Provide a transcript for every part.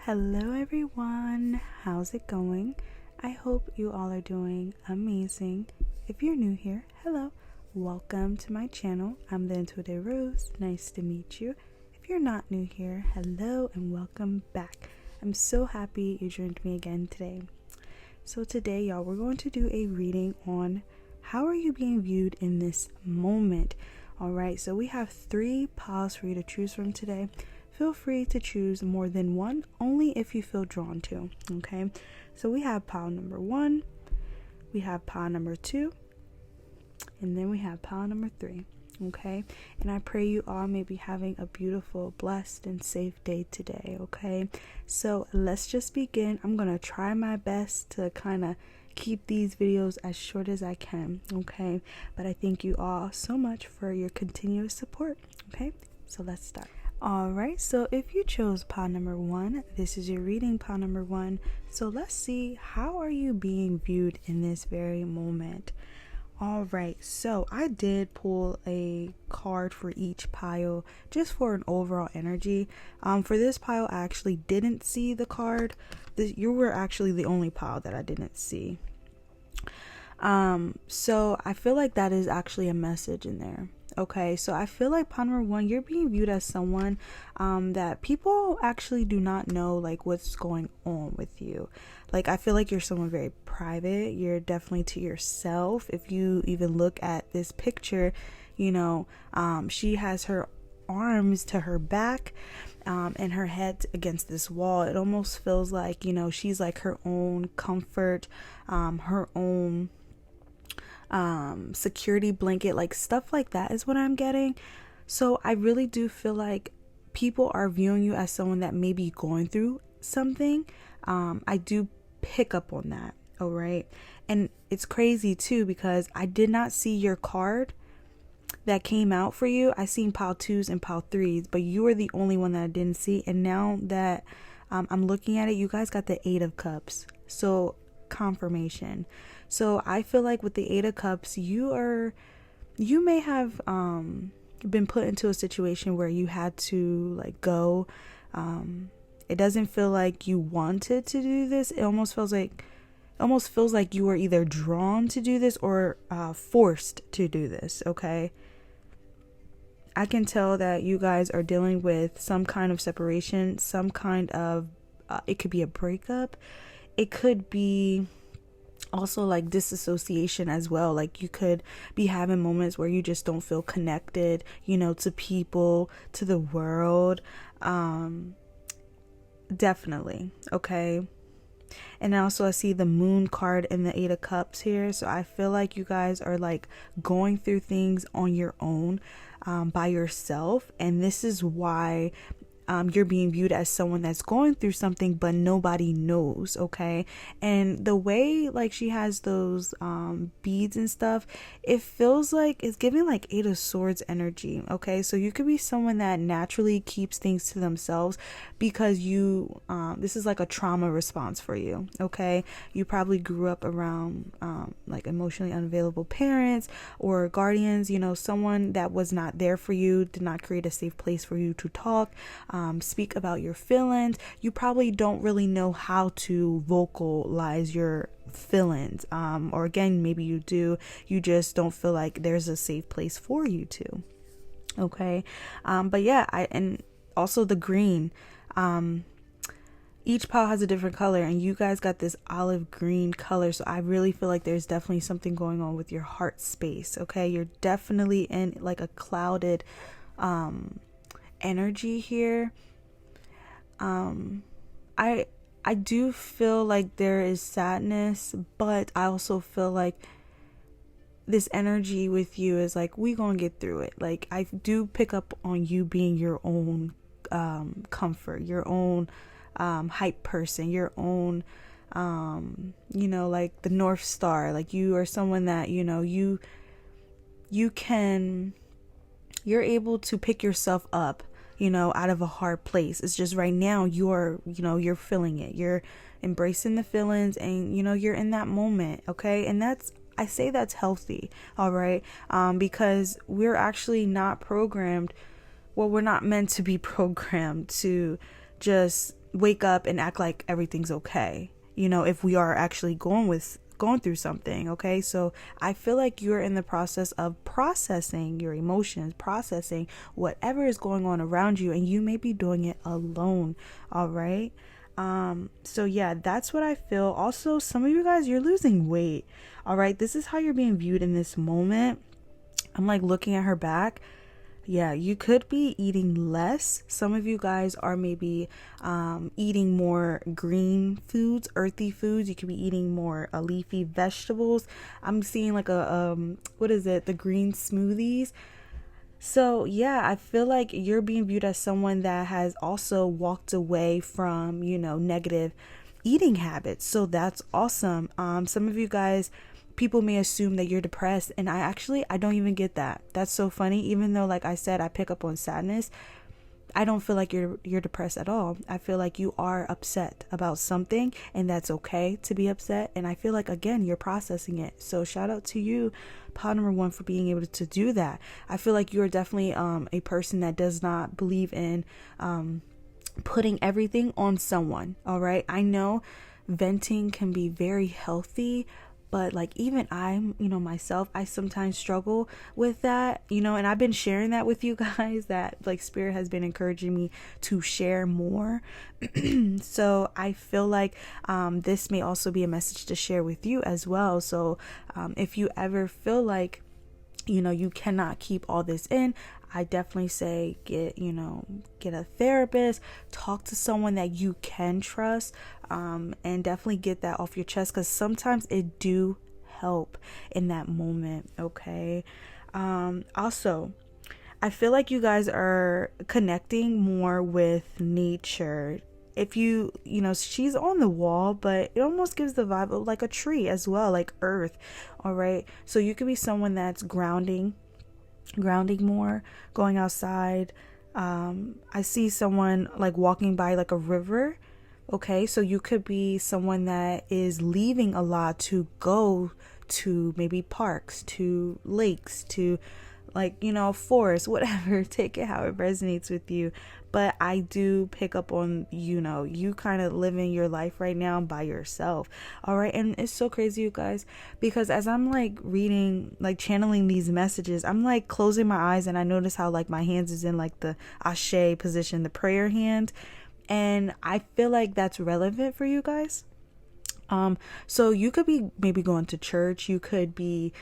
Hello everyone, how's it going? I hope you all are doing amazing. If you're new here, hello, welcome to my channel. I'm the Intuitive Rose, nice to meet you. If you're not new here, hello and welcome back. I'm so happy you joined me again today. So today, y'all, we're going to do a reading on how are you being viewed in this moment. Alright, so we have 3 piles for you to choose from today. Feel free to choose more than one, only if you feel drawn to, okay? So we have pile number 1, we have pile number 2, and then we have pile number 3, okay? And I pray you all may be having a beautiful, blessed, and safe day today, okay? So let's just begin. I'm going to try my best to kind of keep these videos as short as I can, okay? But I thank you all so much for your continuous support, okay? So let's start. Alright, so if you chose pile number 1, this is your reading, pile number 1. So let's see, how are you being viewed in this very moment? Alright, so I did pull a card for each pile just for an overall energy. For this pile, I actually didn't see the card. You were actually the only pile that I didn't see. So I feel like that is actually a message in there. Okay, so I feel like pile number 1, you're being viewed as someone that people actually do not know like what's going on with you. Like I feel like you're someone very private. You're definitely to yourself. If you even look at this picture, you know, she has her arms to her back and her head against this wall. It almost feels like, you know, she's like her own comfort, her own security blanket, like stuff like that is what I'm getting. So I really do feel like people are viewing you as someone that may be going through something. I do pick up on that. All right. And it's crazy too, because I did not see your card that came out for you. I seen pile 2s and pile 3s, but you were the only one that I didn't see. And now that I'm looking at it, you guys got the 8 of Cups. So confirmation. So I feel like with the 8 of Cups, you may have been put into a situation where you had to like go. It doesn't feel like you wanted to do this. It almost feels like you were either drawn to do this or forced to do this. Okay. I can tell that you guys are dealing with some kind of separation, some kind of it could be a breakup. It could be also like disassociation as well. Like you could be having moments where you just don't feel connected, you know, to people, to the world. Definitely. Okay. And also I see the Moon card and the 8 of Cups here. So I feel like you guys are like going through things on your own, by yourself. And this is why you're being viewed as someone that's going through something, but nobody knows. Okay. And the way like she has those beads and stuff, it feels like it's giving like 8 of Swords energy. Okay. So you could be someone that naturally keeps things to themselves because you this is like a trauma response for you. Okay. You probably grew up around like emotionally unavailable parents or guardians, you know, someone that was not there for you, did not create a safe place for you to talk, speak about your feelings. You probably don't really know how to vocalize your feelings, or again, maybe you do, you just don't feel like there's a safe place for you to. Okay. But yeah, and also the green, each pile has a different color and you guys got this olive green color. So I really feel like there's definitely something going on with your heart space. Okay. You're definitely in like a clouded energy here. I do feel like there is sadness, but I also feel like this energy with you is like, we gonna get through it. Like I do pick up on you being your own comfort, your own hype person, your own you know, like the North Star. Like you are someone that, you know, you're able to pick yourself up, you know, out of a hard place. It's just right now you're feeling it. You're embracing the feelings and, you know, you're in that moment. Okay. And I say that's healthy. All right. Because we're actually not programmed. Well, we're not meant to be programmed to just wake up and act like everything's okay, you know, if we are actually going through something. Okay, so I feel like you're in the process of processing your emotions, processing whatever is going on around you, and you may be doing it alone. All right. So yeah, that's what I feel. Also, some of you guys, you're losing weight. All right, this is how you're being viewed in this moment. I'm like looking at her back. Yeah, you could be eating less. Some of you guys are maybe eating more green foods, earthy foods. You could be eating more leafy vegetables. I'm seeing like the green smoothies. So yeah, I feel like you're being viewed as someone that has also walked away from, you know, negative eating habits. So that's awesome. Some of you guys, people may assume that you're depressed, and I don't even get that. That's so funny. Even though, like I said, I pick up on sadness, I don't feel like you're depressed at all. I feel like you are upset about something, and that's okay to be upset. And I feel like, again, you're processing it. So shout out to you, pile number 1, for being able to do that. I feel like you're definitely a person that does not believe in putting everything on someone. All right, I know venting can be very healthy, but like even myself, I sometimes struggle with that, and I've been sharing that with you guys, that like Spirit has been encouraging me to share more. So I feel like this may also be a message to share with you as well. So if you ever feel like you cannot keep all this in, I definitely say get a therapist, talk to someone that you can trust, and definitely get that off your chest, because sometimes it do help in that moment. Okay. Also, I feel like you guys are connecting more with nature. If she's on the wall, but it almost gives the vibe of like a tree as well, like earth. All right. So you could be someone that's grounding more, going outside. I see someone like walking by like a river. Okay. So you could be someone that is leaving a lot to go to maybe parks, to lakes, to like, forest, whatever. Take it how it resonates with you. But I do pick up on, you kind of living your life right now by yourself. All right. And it's so crazy, you guys, because as I'm like reading, like channeling these messages, I'm like closing my eyes, and I notice how like my hands is in like the Ashe position, the prayer hand. And I feel like that's relevant for you guys. So you could be maybe going to church, you could be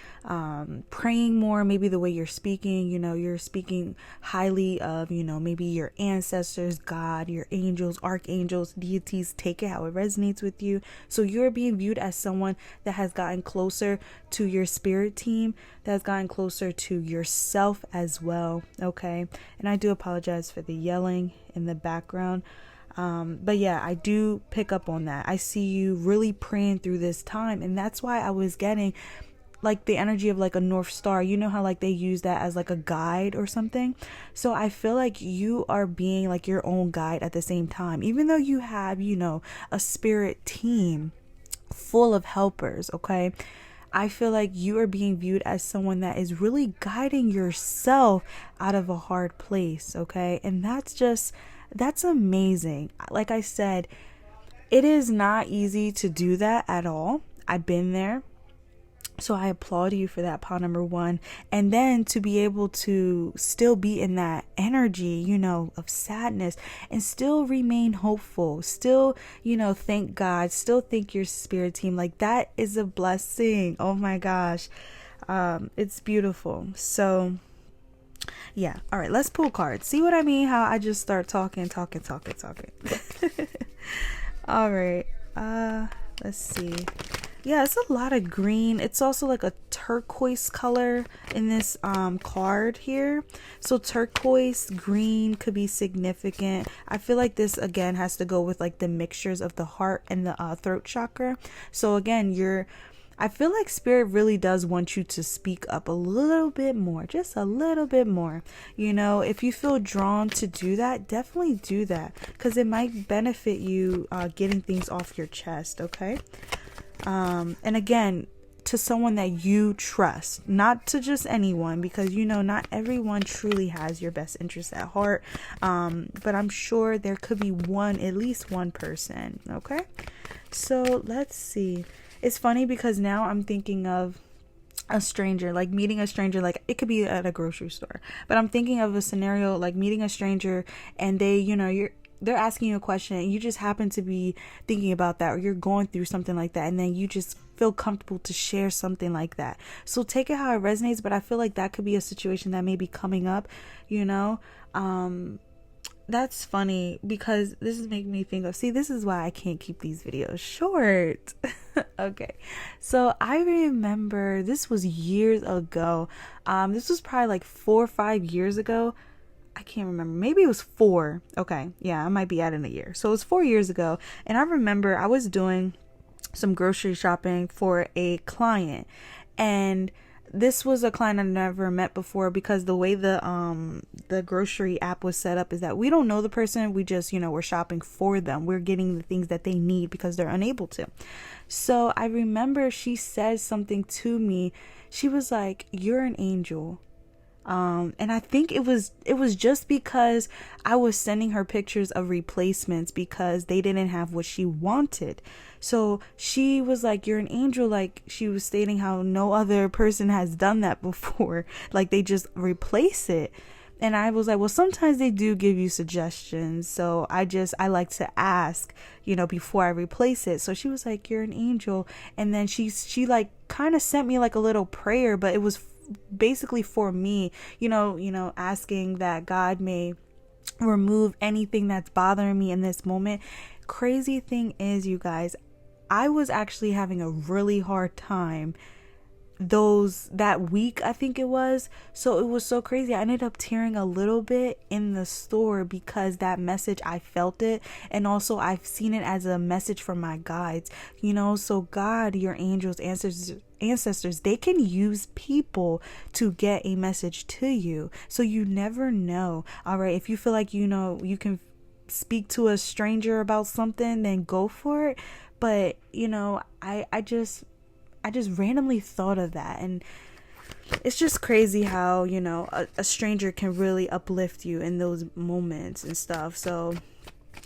praying more, maybe the way you're speaking, you're speaking highly of, maybe your ancestors, God, your angels, archangels, deities. Take it how it resonates with you. So you're being viewed as someone that has gotten closer to your spirit team, that has gotten closer to yourself as well. Okay. And I do apologize for the yelling in the background. But yeah, I do pick up on that. I see you really praying through this time, and that's why I was getting like the energy of like a North Star. You know how like they use that as like a guide or something. So I feel like you are being like your own guide at the same time, even though you have, a spirit team full of helpers. Okay. I feel like you are being viewed as someone that is really guiding yourself out of a hard place. Okay. And that's amazing. Like I said, it is not easy to do that at all. I've been there. So I applaud you for that, pile number 1. And then to be able to still be in that energy, of sadness, and still remain hopeful, still, thank God, still thank your spirit team. Like that is a blessing. Oh my gosh. It's beautiful. So yeah. All right. Let's pull cards. See what I mean? How I just start talking. All right. Let's see. Yeah, it's a lot of green. It's also like a turquoise color in this card here. So turquoise, green could be significant. I feel like this again has to go with like the mixtures of the heart and the throat chakra. So again, I feel like Spirit really does want you to speak up a little bit more, just a little bit more. If you feel drawn to do that, definitely do that, because it might benefit you getting things off your chest. Okay. And again, to someone that you trust, not to just anyone, because you know not everyone truly has your best interest at heart, but I'm sure there could be at least one person. Okay, so let's see. It's funny because now I'm thinking of a stranger, like meeting a stranger, like it could be at a grocery store, but I'm thinking of a scenario like meeting a stranger and they're asking you a question and you just happen to be thinking about that, or you're going through something like that, and then you just feel comfortable to share something like that. So take it how it resonates, but I feel like that could be a situation that may be coming up, you know. That's funny because this is making me think of, see, this is why I can't keep these videos short. Okay, so I remember this was years ago. This was probably like 4 or 5 years ago. I can't remember. Maybe it was 4. Okay, yeah, I might be adding a year. So it was 4 years ago, and I remember I was doing some grocery shopping for a client, and this was a client I never met before, because the way the grocery app was set up is that we don't know the person. We just, we're shopping for them. We're getting the things that they need because they're unable to. So I remember she said something to me. She was like, "You're an angel." And I think it was just because I was sending her pictures of replacements because they didn't have what she wanted. So she was like, "You're an angel." Like, she was stating how no other person has done that before. Like, they just replace it. And I was like, well, sometimes they do give you suggestions. So I like to ask, before I replace it. So she was like, "You're an angel." And then she like kind of sent me like a little prayer, but it was basically for me, asking that God may remove anything that's bothering me in this moment. Crazy thing is, you guys, I was actually having a really hard time that week, I think it was. So it was so crazy. I ended up tearing a little bit in the store because that message, I felt it, and also I've seen it as a message from my guides, so God, your angels, ancestors, they can use people to get a message to you. So you never know. All right, if you feel like you can speak to a stranger about something, then go for it. But I just randomly thought of that, and it's just crazy how, a stranger can really uplift you in those moments and stuff. So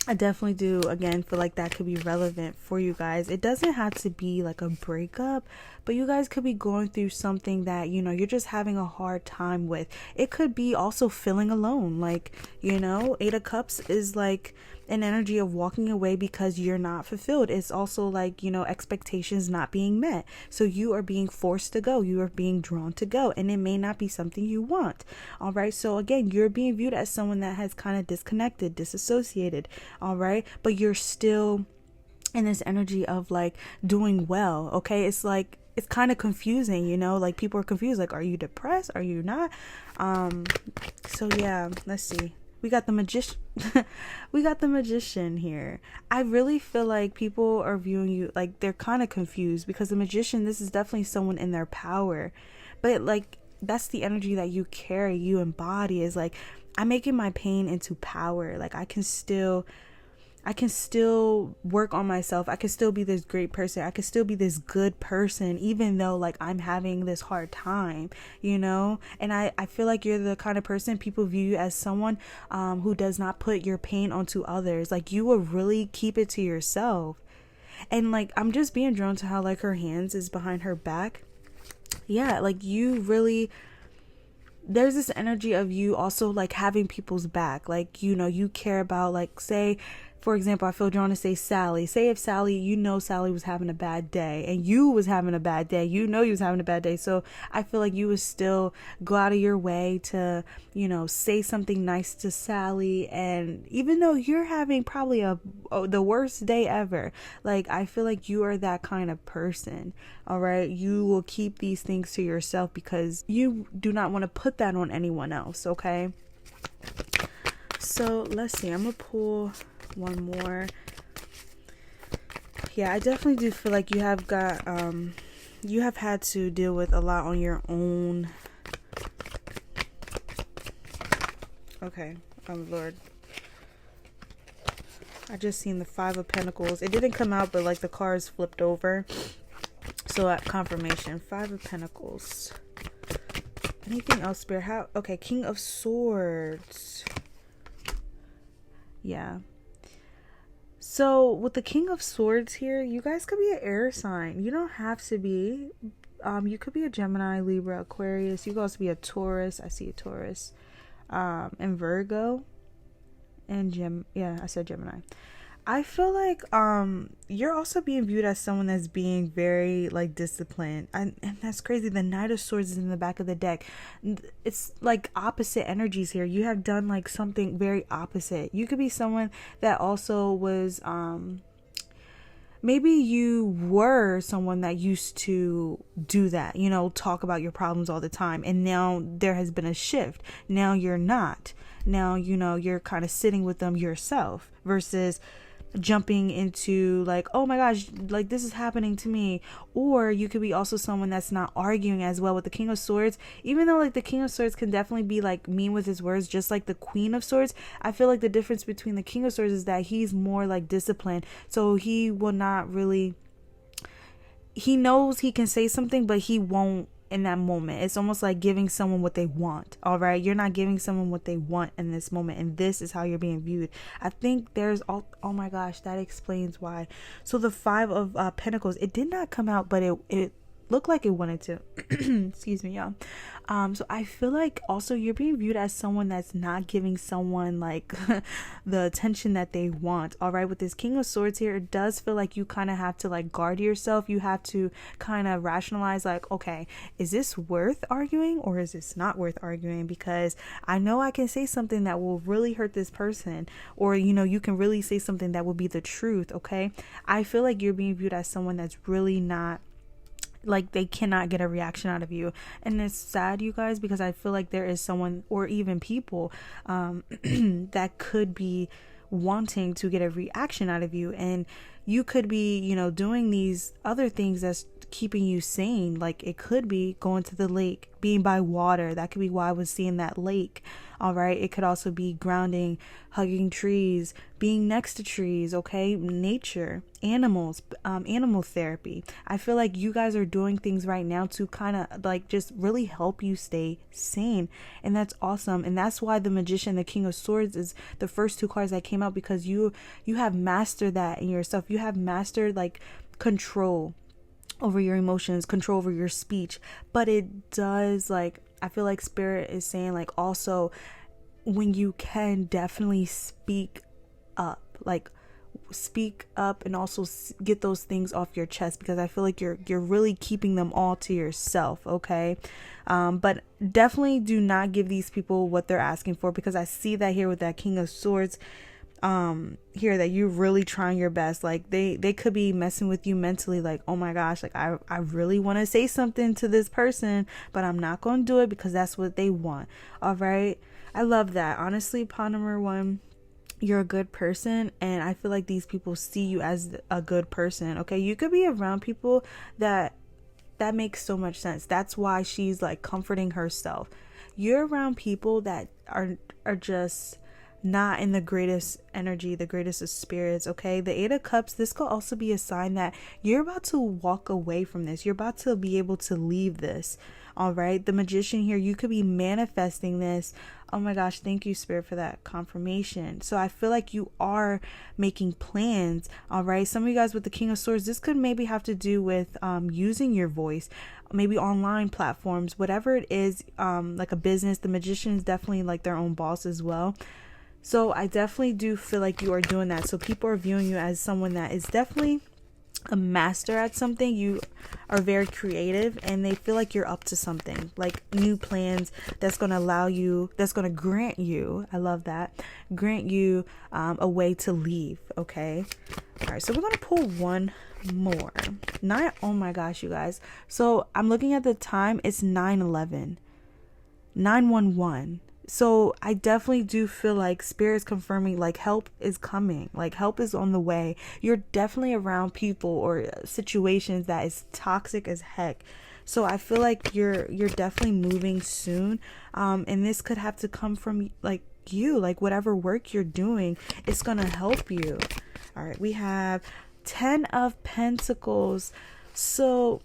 I definitely do, again, feel like that could be relevant for you guys. It doesn't have to be like a breakup, but you guys could be going through something that, you're just having a hard time with. It could be also feeling alone. Like, 8 of Cups is like an energy of walking away because you're not fulfilled. It's also like, expectations not being met. So you are being forced to go. You are being drawn to go, and it may not be something you want. All right. So again, you're being viewed as someone that has kind of disconnected, disassociated. All right. But you're still in this energy of like doing well. Okay. It's like, it's kind of confusing, like people are confused. Like, are you depressed? Are you not? So yeah, let's see. We got the magician. We got the magician here. I really feel like people are viewing you like they're kind of confused, because the magician, this is definitely someone in their power, but like that's the energy that you carry, you embody, is like, I'm making my pain into power. Like I can still work on myself. I can still be this great person. I can still be this good person, even though like I'm having this hard time, and I feel like you're the kind of person people view you as someone who does not put your pain onto others. Like, you will really keep it to yourself. And like, I'm just being drawn to how like her hands is behind her back. Yeah, like you really, there's this energy of you also like having people's back. Like, you care about, like, say, for example, I feel drawn to say Sally. Say if Sally, Sally was having a bad day, and you was having a bad day, you was having a bad day. So I feel like you would still go out of your way to, say something nice to Sally. And even though you're having probably the worst day ever, like, I feel like you are that kind of person. All right. You will keep these things to yourself because you do not want to put that on anyone else. Okay. So let's see. I'm going to pull one more. Yeah, I definitely do feel like you have had to deal with a lot on your own. Okay, Lord. I just seen the 5 of Pentacles. It didn't come out, but like the cards flipped over. So at confirmation, 5 of Pentacles. Anything else, Spirit? How? Okay, King of Swords. Yeah. So with the King of Swords here, you guys could be an air sign. You don't have to be. You could be a Gemini, Libra, Aquarius. You could also be a Taurus. I see a Taurus. And Virgo. And I said Gemini. I feel like you're also being viewed as someone that's being very like disciplined, and that's crazy. The Knight of Swords is in the back of the deck. It's like opposite energies here. You have done like something very opposite. You could be someone that also was maybe you were someone that used to do that, you know, talk about your problems all the time, and now there has been a shift. Now you're not. Now, you know, you're kind of sitting with them yourself versus jumping into like, oh my gosh, like this is happening to me. Or you could be also someone that's not arguing as well with the King of Swords, even though like the King of Swords can definitely be like mean with his words, just like the Queen of Swords. I feel like the difference between the King of Swords is that he's more like disciplined, so he will not really, he knows he can say something, but he won't in that moment. It's almost like giving someone what they want. All right, you're not giving someone what they want in this moment, and this is how you're being viewed. I think there's oh my gosh, that explains why. So the 5 of Pentacles, it did not come out, but it looked like it wanted to. Excuse me, y'all. So I feel like also you're being viewed as someone that's not giving someone like the attention that they want. All right, with this King of Swords here, it does feel like you kind of have to like guard yourself. You have to kind of rationalize like, okay, is this worth arguing or is this not worth arguing? Because I know I can say something that will really hurt this person, or you know, you can really say something that will be the truth. Okay, I feel like you're being viewed as someone that's really not, like they cannot get a reaction out of you. And it's sad, you guys, because I feel like there is someone or even people that could be wanting to get a reaction out of you, and you could be, you know, doing these other things that's keeping you sane. Like it could be going to the lake, being by water. That could be why I was seeing that lake. All right, it could also be grounding, hugging trees, being next to trees. Okay, nature, animals, animal therapy. I feel like you guys are doing things right now to kind of like just really help you stay sane, and that's awesome. And that's why the Magician, the King of Swords, is the first 2 cards that came out, because you have mastered that in yourself. You have mastered like control over your emotions, control over your speech. But it does, like, I feel like Spirit is saying like also when you can definitely speak up, like speak up and also get those things off your chest, because I feel like you're really keeping them all to yourself. Okay, but definitely do not give these people what they're asking for, because I see that here with that King of Swords here, that you're really trying your best. Like they could be messing with you mentally, like, oh my gosh, like I really want to say something to this person, but I'm not going to do it because that's what they want. All right, I love that. Honestly, pawn number 1, you're a good person, and I feel like these people see you as a good person. Okay, you could be around people that makes so much sense. That's why she's like comforting herself. You're around people that are just not in the greatest energy, the greatest of spirits. Okay, the 8 of Cups, this could also be a sign that you're about to walk away from this. You're about to be able to leave this. All right, the Magician here, you could be manifesting this. Oh my gosh, thank you, Spirit, for that confirmation. So I feel like you are making plans. All right, some of you guys with the King of Swords, this could maybe have to do with using your voice, maybe online platforms, whatever it is, like a business. The Magician is definitely like their own boss as well. So I definitely do feel like you are doing that. So people are viewing you as someone that is definitely a master at something. You are very creative, and they feel like you're up to something, like new plans that's going to allow you, that's going to grant you, I love that, grant you a way to leave. Okay, all right, so we're going to pull one more. Oh my gosh, you guys, so I'm looking at the time, it's 9:11, 911. So I definitely do feel like Spirit's confirming like help is coming, like help is on the way. You're definitely around people or situations that is toxic as heck. So I feel like you're definitely moving soon. And this could have to come from like you, like whatever work you're doing, it's going to help you. All right, we have 10 of Pentacles. So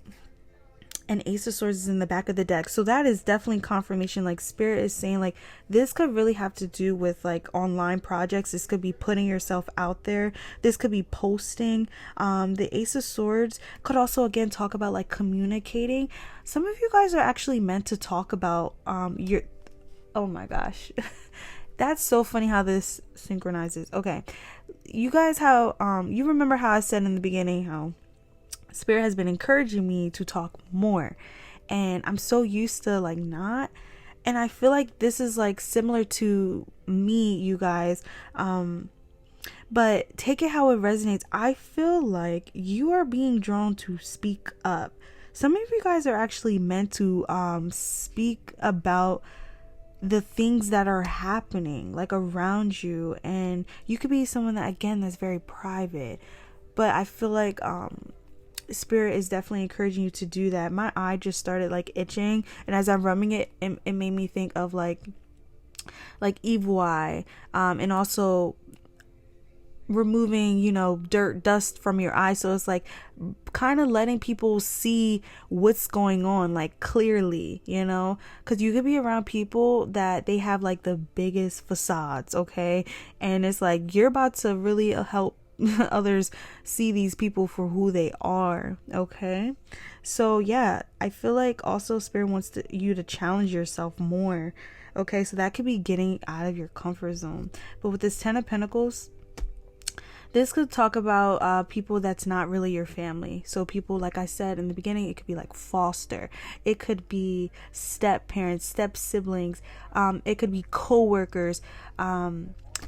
and Ace of Swords is in the back of the deck. So that is definitely confirmation. Like Spirit is saying, like, this could really have to do with like online projects. This could be putting yourself out there. This could be posting. The Ace of Swords could also again talk about like communicating. Some of you guys are actually meant to talk about your, oh my gosh. That's so funny how this synchronizes. Okay. You guys, how you remember how I said in the beginning how Spirit has been encouraging me to talk more, and I'm so used to like not, and I feel like this is like similar to me, you guys, but take it how it resonates. I feel like you are being drawn to speak up. Some of you guys are actually meant to speak about the things that are happening like around you, and you could be someone that again that's very private, but I feel like Spirit is definitely encouraging you to do that. My eye just started like itching, and as I'm rubbing it, it made me think of like evil eye, and also removing, you know, dust from your eye. So it's like kind of letting people see what's going on like clearly, you know, because you could be around people that they have like the biggest facades, okay, and it's like you're about to really help others see these people for who they are, okay? So yeah, I feel like also Spirit wants you to challenge yourself more, okay? So that could be getting out of your comfort zone. But with this 10 of Pentacles, this could talk about people that's not really your family. So people, like I said in the beginning, it could be like foster. It could be step parents, step siblings. It could be co-workers.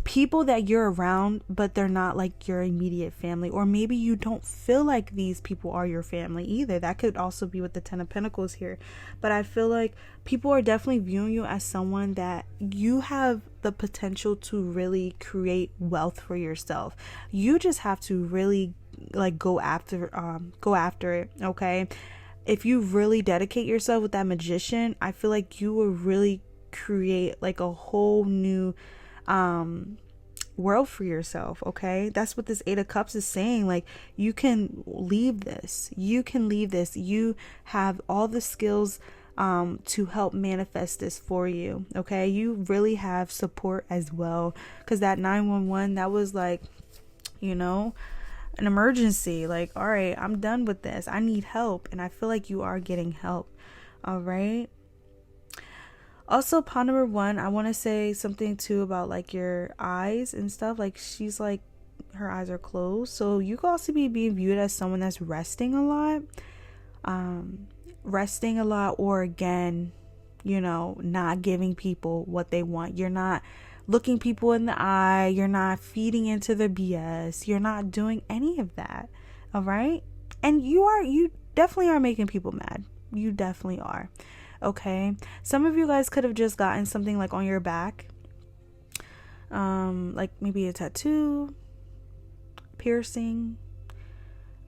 People that you're around, but they're not like your immediate family. Or maybe you don't feel like these people are your family either. That could also be with the 10 of Pentacles here. But I feel like people are definitely viewing you as someone that you have the potential to really create wealth for yourself. You just have to really like go after it, okay? If you really dedicate yourself with that Magician, I feel like you will really create like a whole new world for yourself, okay? That's what this 8 of Cups is saying. Like, you can leave this. You have all the skills to help manifest this for you, okay? You really have support as well, because that 911, that was like, you know, an emergency. Like, all right, I'm done with this, I need help, and I feel like you are getting help. All right. Also, pile number 1, I want to say something too about like your eyes and stuff. Like, she's like, her eyes are closed, so you could also be being viewed as someone that's resting a lot, or again, you know, not giving people what they want. You're not looking people in the eye, you're not feeding into their BS, you're not doing any of that. All right. And you definitely are making people mad. You definitely are. Okay, some of you guys could have just gotten something like on your back, like maybe a tattoo, piercing,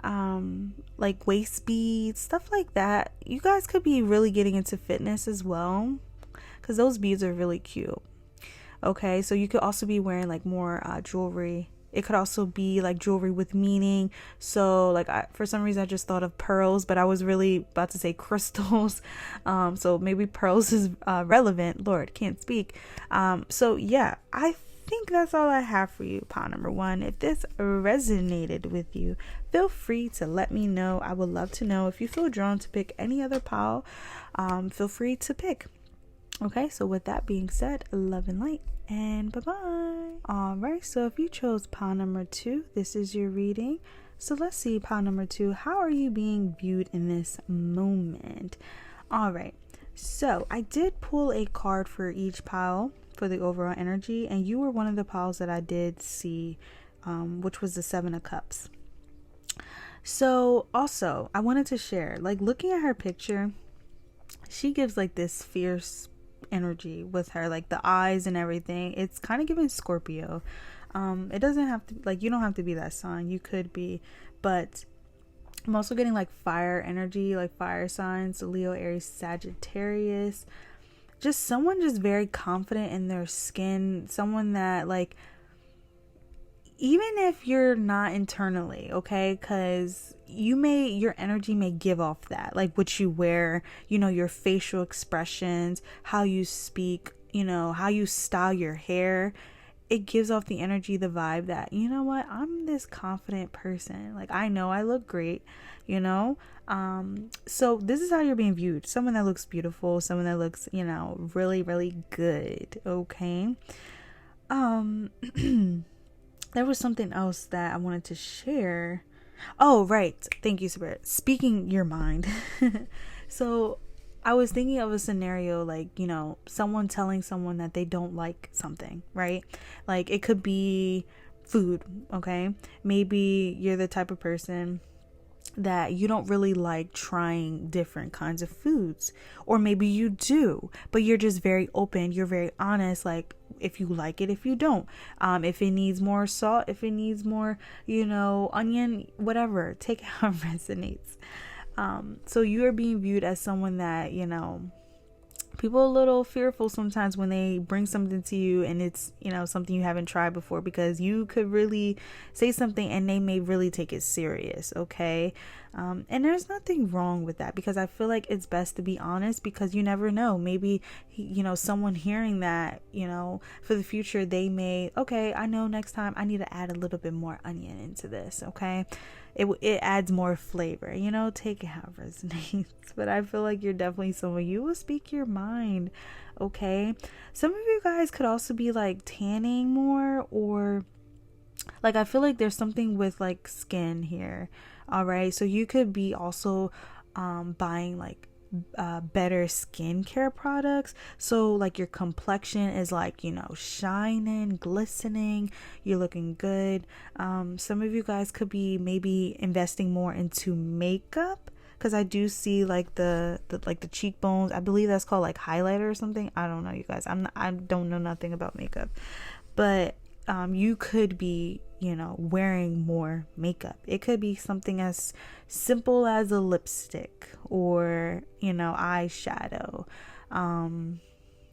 like waist beads, stuff like that. You guys could be really getting into fitness as well, because those beads are really cute. Okay, so you could also be wearing like more jewelry. It could also be like jewelry with meaning. So like for some reason I just thought of pearls, but I was really about to say crystals. So maybe pearls is relevant. Lord, can't speak. So yeah, I think that's all I have for you, pile number 1. If this resonated with you, feel free to let me know. I would love to know. If you feel drawn to pick any other pile, feel free to pick. Okay, so with that being said, love and light, and bye-bye. Alright, so if you chose pile number 2, this is your reading. So let's see, pile number 2, how are you being viewed in this moment? Alright, so I did pull a card for each pile for the overall energy, and you were one of the piles that I did see, which was the 7 of Cups. So also, I wanted to share, like, looking at her picture, she gives like this fierce energy with her, like the eyes and everything. It's kind of giving Scorpio. It doesn't have to, like, you don't have to be that sign, you could be, but I'm also getting like fire energy, like fire signs, Leo, Aries, Sagittarius, just someone just very confident in their skin, someone that like, even if you're not internally, okay, because your energy may give off that, like what you wear, your facial expressions, how you speak, how you style your hair. It gives off the energy, the vibe that, I'm this confident person. Like, I know I look great, so this is how you're being viewed. Someone that looks beautiful, someone that looks, really, really good. Okay. There was something else that I wanted to share. Oh, right. Thank you, Spirit. Speaking your mind. So I was thinking of a scenario like, someone telling someone that they don't like something, right? Like, it could be food, okay? Maybe you're the type of person that you don't really like trying different kinds of foods, or maybe you do, but you're just very open, you're very honest, like if you like it, if you don't, if it needs more salt, if it needs more, onion, whatever, take it how it resonates. So you are being viewed as someone that, people are a little fearful sometimes when they bring something to you and it's, something you haven't tried before, because you could really say something and they may really take it serious. Okay. And there's nothing wrong with that, because I feel like it's best to be honest, because you never know. Maybe, someone hearing that, for the future, they may, okay, I know next time I need to add a little bit more onion into this. Okay. It adds more flavor, take it how it resonates. But I feel like you're definitely someone, you will speak your mind. Okay. Some of you guys could also be like tanning more, or like, I feel like there's something with like skin here. All right. So you could be also buying like better skincare products, so like your complexion is like, shining, glistening, you're looking good. Some of you guys could be maybe investing more into makeup, because I do see like the like the cheekbones, I believe that's called like highlighter or something. I don't know, you guys, I don't know nothing about makeup, but you could be, wearing more makeup. It could be something as simple as a lipstick, or, eyeshadow,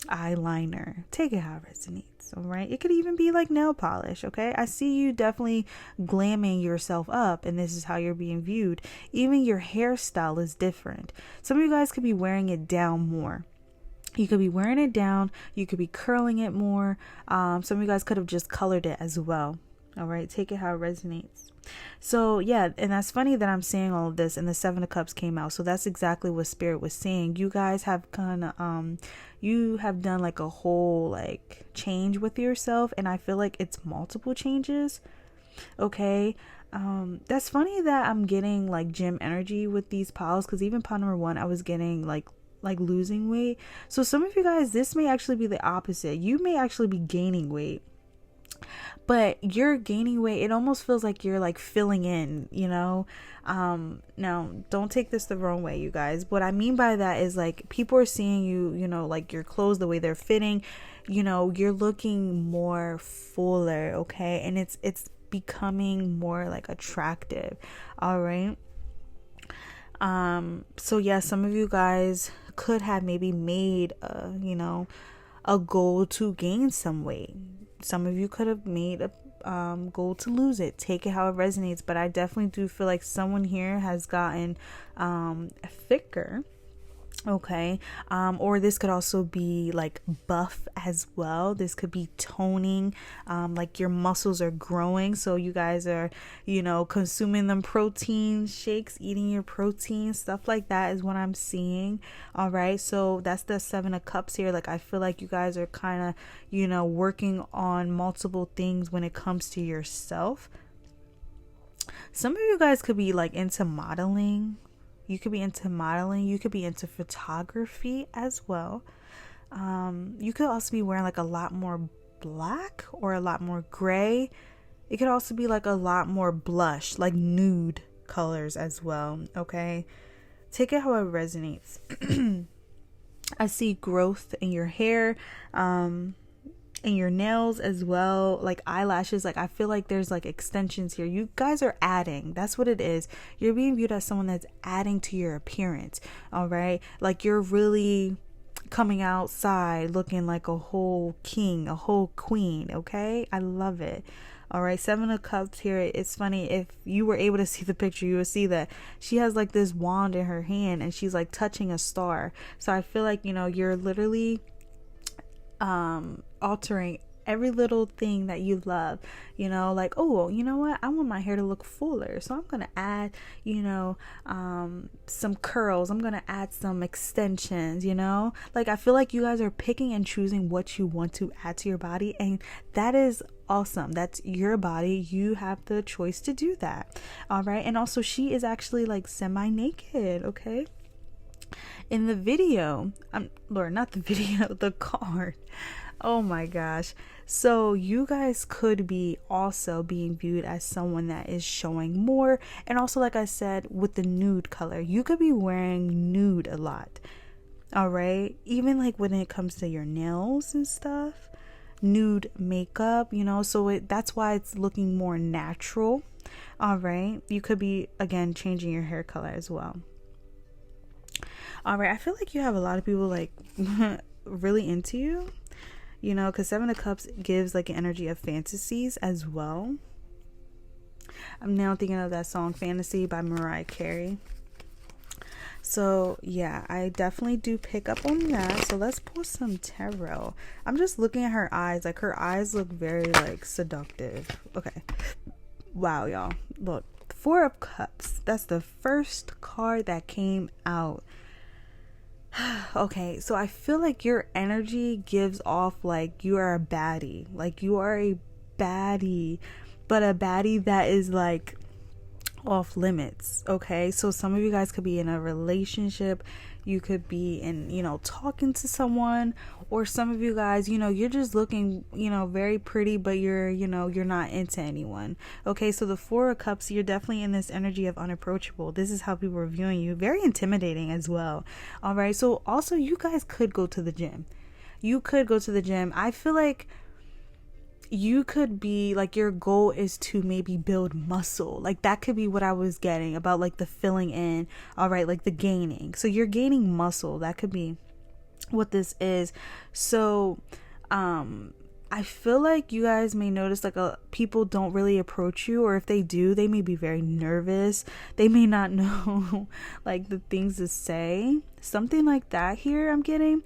eyeliner. Take it how it resonates. All right. It could even be like nail polish. Okay. I see you definitely glamming yourself up, and this is how you're being viewed. Even your hairstyle is different. Some of you guys could be wearing it down more. You could be wearing it down. You could be curling it more. Some of you guys could have just colored it as well. All right. Take it how it resonates. So yeah, and that's funny that I'm saying all of this and the Seven of Cups came out. So that's exactly what Spirit was saying. You guys have kind of, you have done like a whole like change with yourself. And I feel like it's multiple changes. Okay. That's funny that I'm getting like gym energy with these piles, because even pile number 1, I was getting like losing weight. So some of you guys, this may actually be the opposite. You may actually be gaining weight, but you're gaining weight. It almost feels like you're like filling in, now don't take this the wrong way, you guys. What I mean by that is like people are seeing you, like your clothes, the way they're fitting, you're looking more fuller. Okay. And it's becoming more like attractive. All right. So yeah, some of you guys could have maybe made a goal to gain some weight. Some of you could have made a goal to lose it. Take it how it resonates. But I definitely do feel like someone here has gotten thicker. Okay. Or this could also be like buff as well. This could be toning, like your muscles are growing. So you guys are, consuming them protein shakes, eating your protein, stuff like that is what I'm seeing. All right. So that's the Seven of Cups here. Like, I feel like you guys are kind of, working on multiple things when it comes to yourself. Some of you guys could be like into modeling. You could be into modeling. You could be into photography as well. You could also be wearing like a lot more black or a lot more gray. It could also be like a lot more blush, like nude colors as well. Okay. Take it how it resonates. I see growth in your hair, and your nails as well, like eyelashes. Like, I feel like there's like extensions here. You guys are adding. That's what it is. You're being viewed as someone that's adding to your appearance. All right. Like, you're really coming outside looking like a whole king, a whole queen. Okay. I love it. All right, Seven of Cups here. It's funny, if you were able to see the picture, you would see that she has like this wand in her hand and she's like touching a star. So I feel like, you're literally altering every little thing that you love, like, oh, you know what, I want my hair to look fuller, so I'm gonna add some curls, I'm gonna add some extensions, like I feel like you guys are picking and choosing what you want to add to your body, and that is awesome. That's your body, you have the choice to do that. All right, and also she is actually like semi-naked, okay, in the video. Not the video, the card. Oh my gosh. So you guys could be also being viewed as someone that is showing more. And also, like I said, with the nude color, you could be wearing nude a lot. All right. Even like when it comes to your nails and stuff, nude makeup, so that's why it's looking more natural. All right. You could be, again, changing your hair color as well. All right. I feel like you have a lot of people like really into you. Because Seven of Cups gives like an energy of fantasies as well. I'm now thinking of that song Fantasy by Mariah Carey. So yeah, I definitely do pick up on that. So let's pull some tarot. I'm just looking at her eyes. Like her eyes look very like seductive. Okay. Wow, y'all. Look, Four of Cups. That's the first card that came out. Okay, so I feel like your energy gives off like you are a baddie. Like you are a baddie, but a baddie that is like off limits. Okay, so some of you guys could be in a relationship, you could be in, talking to someone, or some of you guys, you're just looking, very pretty, but you're not into anyone. Okay, so the Four of Cups, you're definitely in this energy of unapproachable. This is how people are viewing you. Very intimidating as well. All right, so also you guys could go to the gym. I feel like you could be like, your goal is to maybe build muscle. Like that could be what I was getting about, like the filling in. All right, like the gaining. So you're gaining muscle. That could be what this is. So I feel like you guys may notice like people don't really approach you, or if they do, they may be very nervous. They may not know like the things to say. Something like that here I'm getting.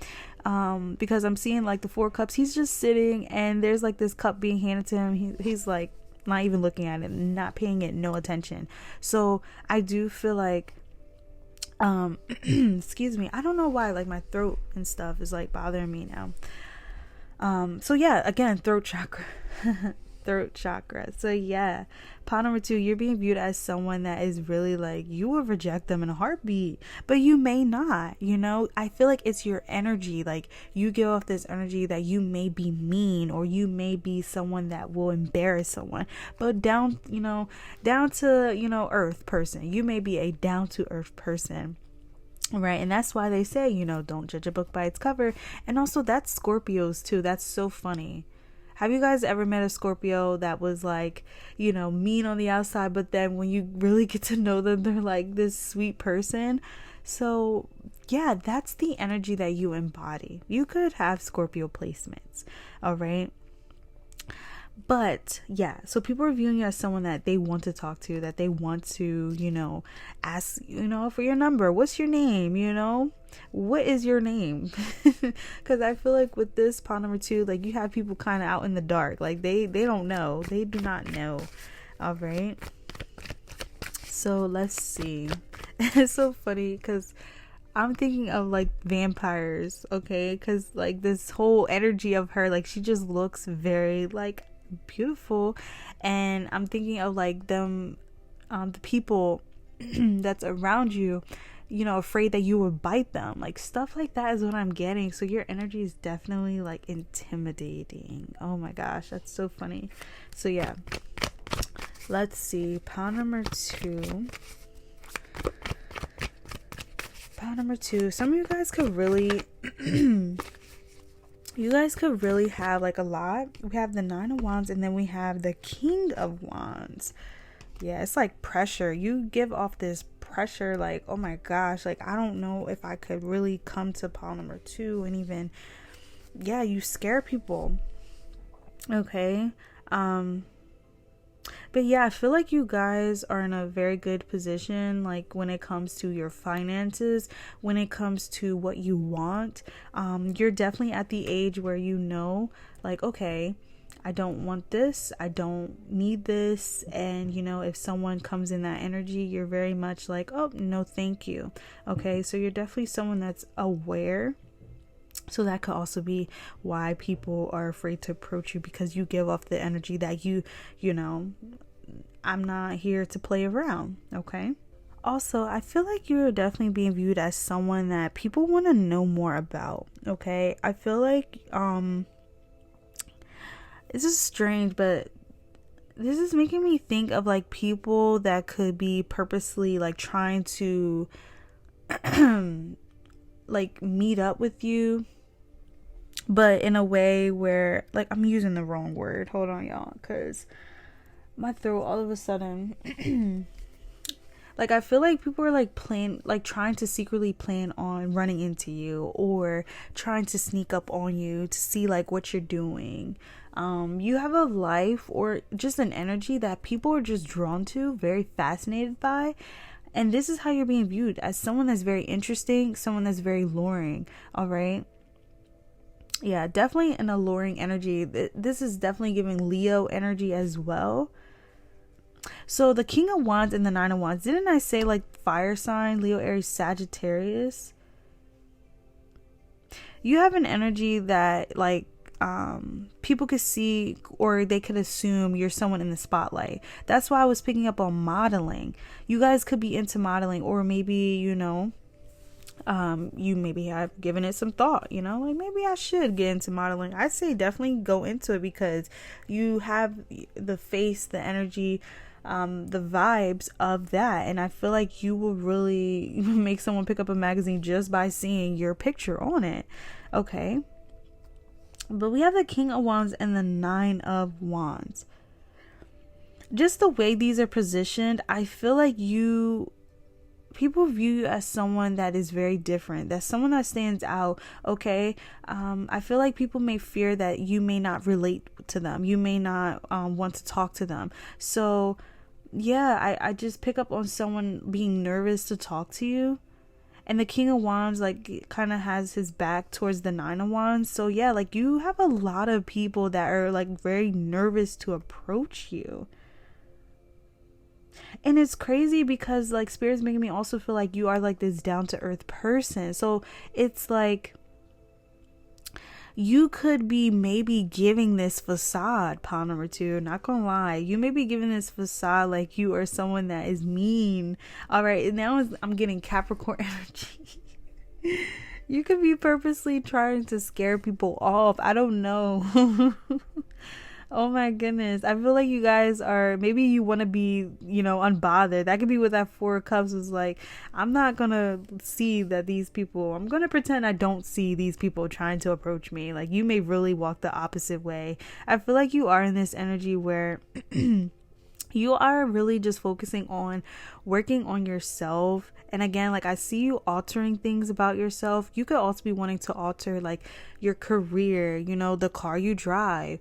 Because I'm seeing like the Four of Cups, he's just sitting and there's like this cup being handed to him. He's like not even looking at it, not paying it no attention. So I do feel like excuse me, I don't know why like my throat and stuff is like bothering me now. So yeah, again, throat chakra. So yeah, pile number 2, you're being viewed as someone that is really like, you will reject them in a heartbeat, but you may not. I feel like it's your energy. Like you give off this energy that you may be mean, or you may be someone that will embarrass someone, but down to earth person. You may be a down to earth person. Right, and that's why they say, don't judge a book by its cover. And also, that's Scorpios too. That's so funny. Have you guys ever met a Scorpio that was like, mean on the outside, but then when you really get to know them, they're like this sweet person? So yeah, that's the energy that you embody. You could have Scorpio placements. All right. But yeah, so people are viewing you as someone that they want to talk to, that they want to, ask, for your number. What's your name? What is your name? Because I feel like with this pile number 2, like you have people kind of out in the dark. Like they don't know. They do not know. All right. So let's see. It's so funny because I'm thinking of like vampires. Okay. Because like this whole energy of her, like she just looks very like beautiful, and I'm thinking of like them, the people that's around you, afraid that you would bite them, like stuff like that is what I'm getting. So your energy is definitely like intimidating. Oh my gosh, that's so funny. So yeah, let's see, pile number 2. Some of you guys could really you guys could really have like a lot. We have the 9 of Wands, and then we have the King of Wands. Yeah, it's like pressure. You give off this pressure, like, oh my gosh, like I don't know if I could really come to pile number 2, and even, yeah, you scare people. Okay. But yeah, I feel like you guys are in a very good position, like when it comes to your finances, when it comes to what you want. You're definitely at the age where you know, like, okay, I don't want this, I don't need this. And if someone comes in that energy, you're very much like, oh, no, thank you. Okay, so you're definitely someone that's aware. So that could also be why people are afraid to approach you, because you give off the energy that you know, I'm not here to play around, okay? Also, I feel like you're definitely being viewed as someone that people want to know more about, okay? I feel like this is strange, but this is making me think of like people that could be purposely like trying to like meet up with you, but in a way where, like, I'm using the wrong word. Hold on, y'all, because my throat all of a sudden like, I feel like people are like trying to secretly plan on running into you, or trying to sneak up on you to see like what you're doing. You have a life or just an energy that people are just drawn to, very fascinated by. And this is how you're being viewed, as someone that's very interesting, someone that's very luring. All right. Yeah, definitely an alluring energy. This is definitely giving Leo energy as well. So the King of Wands and the Nine of Wands, didn't I say like fire sign, Leo, Aries, Sagittarius? You have an energy that like people could see, or they could assume you're someone in the spotlight. That's why I was picking up on modeling. You guys could be into modeling, or maybe you maybe have given it some thought, like maybe I should get into modeling. I say definitely go into it, because you have the face, the energy, the vibes of that. And I feel like you will really make someone pick up a magazine just by seeing your picture on it. Okay. But we have the King of Wands and the Nine of Wands. Just the way these are positioned, I feel like people view you as someone that is very different. That's someone that stands out. Okay. I feel like people may fear that you may not relate to them. You may not want to talk to them. So yeah, I just pick up on someone being nervous to talk to you. And the King of Wands like kind of has his back towards the Nine of Wands. So yeah, like you have a lot of people that are like very nervous to approach you. And it's crazy because like Spirit's making me also feel like you are like this down to earth person. So it's like you could be maybe giving this facade, pile number 2, not gonna lie. You may be giving this facade like you are someone that is mean. All right, now I'm getting Capricorn energy. You could be purposely trying to scare people off. I don't know. Oh my goodness. I feel like you guys are, maybe you want to be, unbothered. That could be what that Four of Cups was like. I'm not going to see that these people, I'm going to pretend I don't see these people trying to approach me. Like you may really walk the opposite way. I feel like you are in this energy where you are really just focusing on working on yourself. And again, like I see you altering things about yourself. You could also be wanting to alter like your career, the car you drive,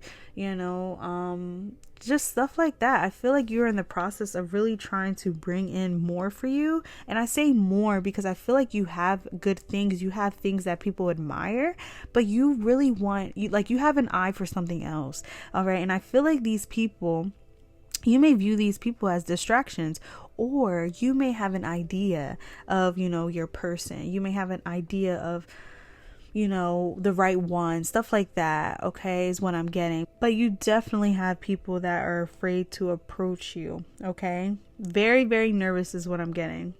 just stuff like that. I feel like you're in the process of really trying to bring in more for you. And I say more because I feel like you have good things. You have things that people admire, but you really you have an eye for something else. All right. And I feel like these people, you may view these people as distractions, or you may have an idea of, your person. You may have an idea of, the right one, stuff like that. Okay, is what I'm getting. But you definitely have people that are afraid to approach you. Okay, very, very nervous is what I'm getting.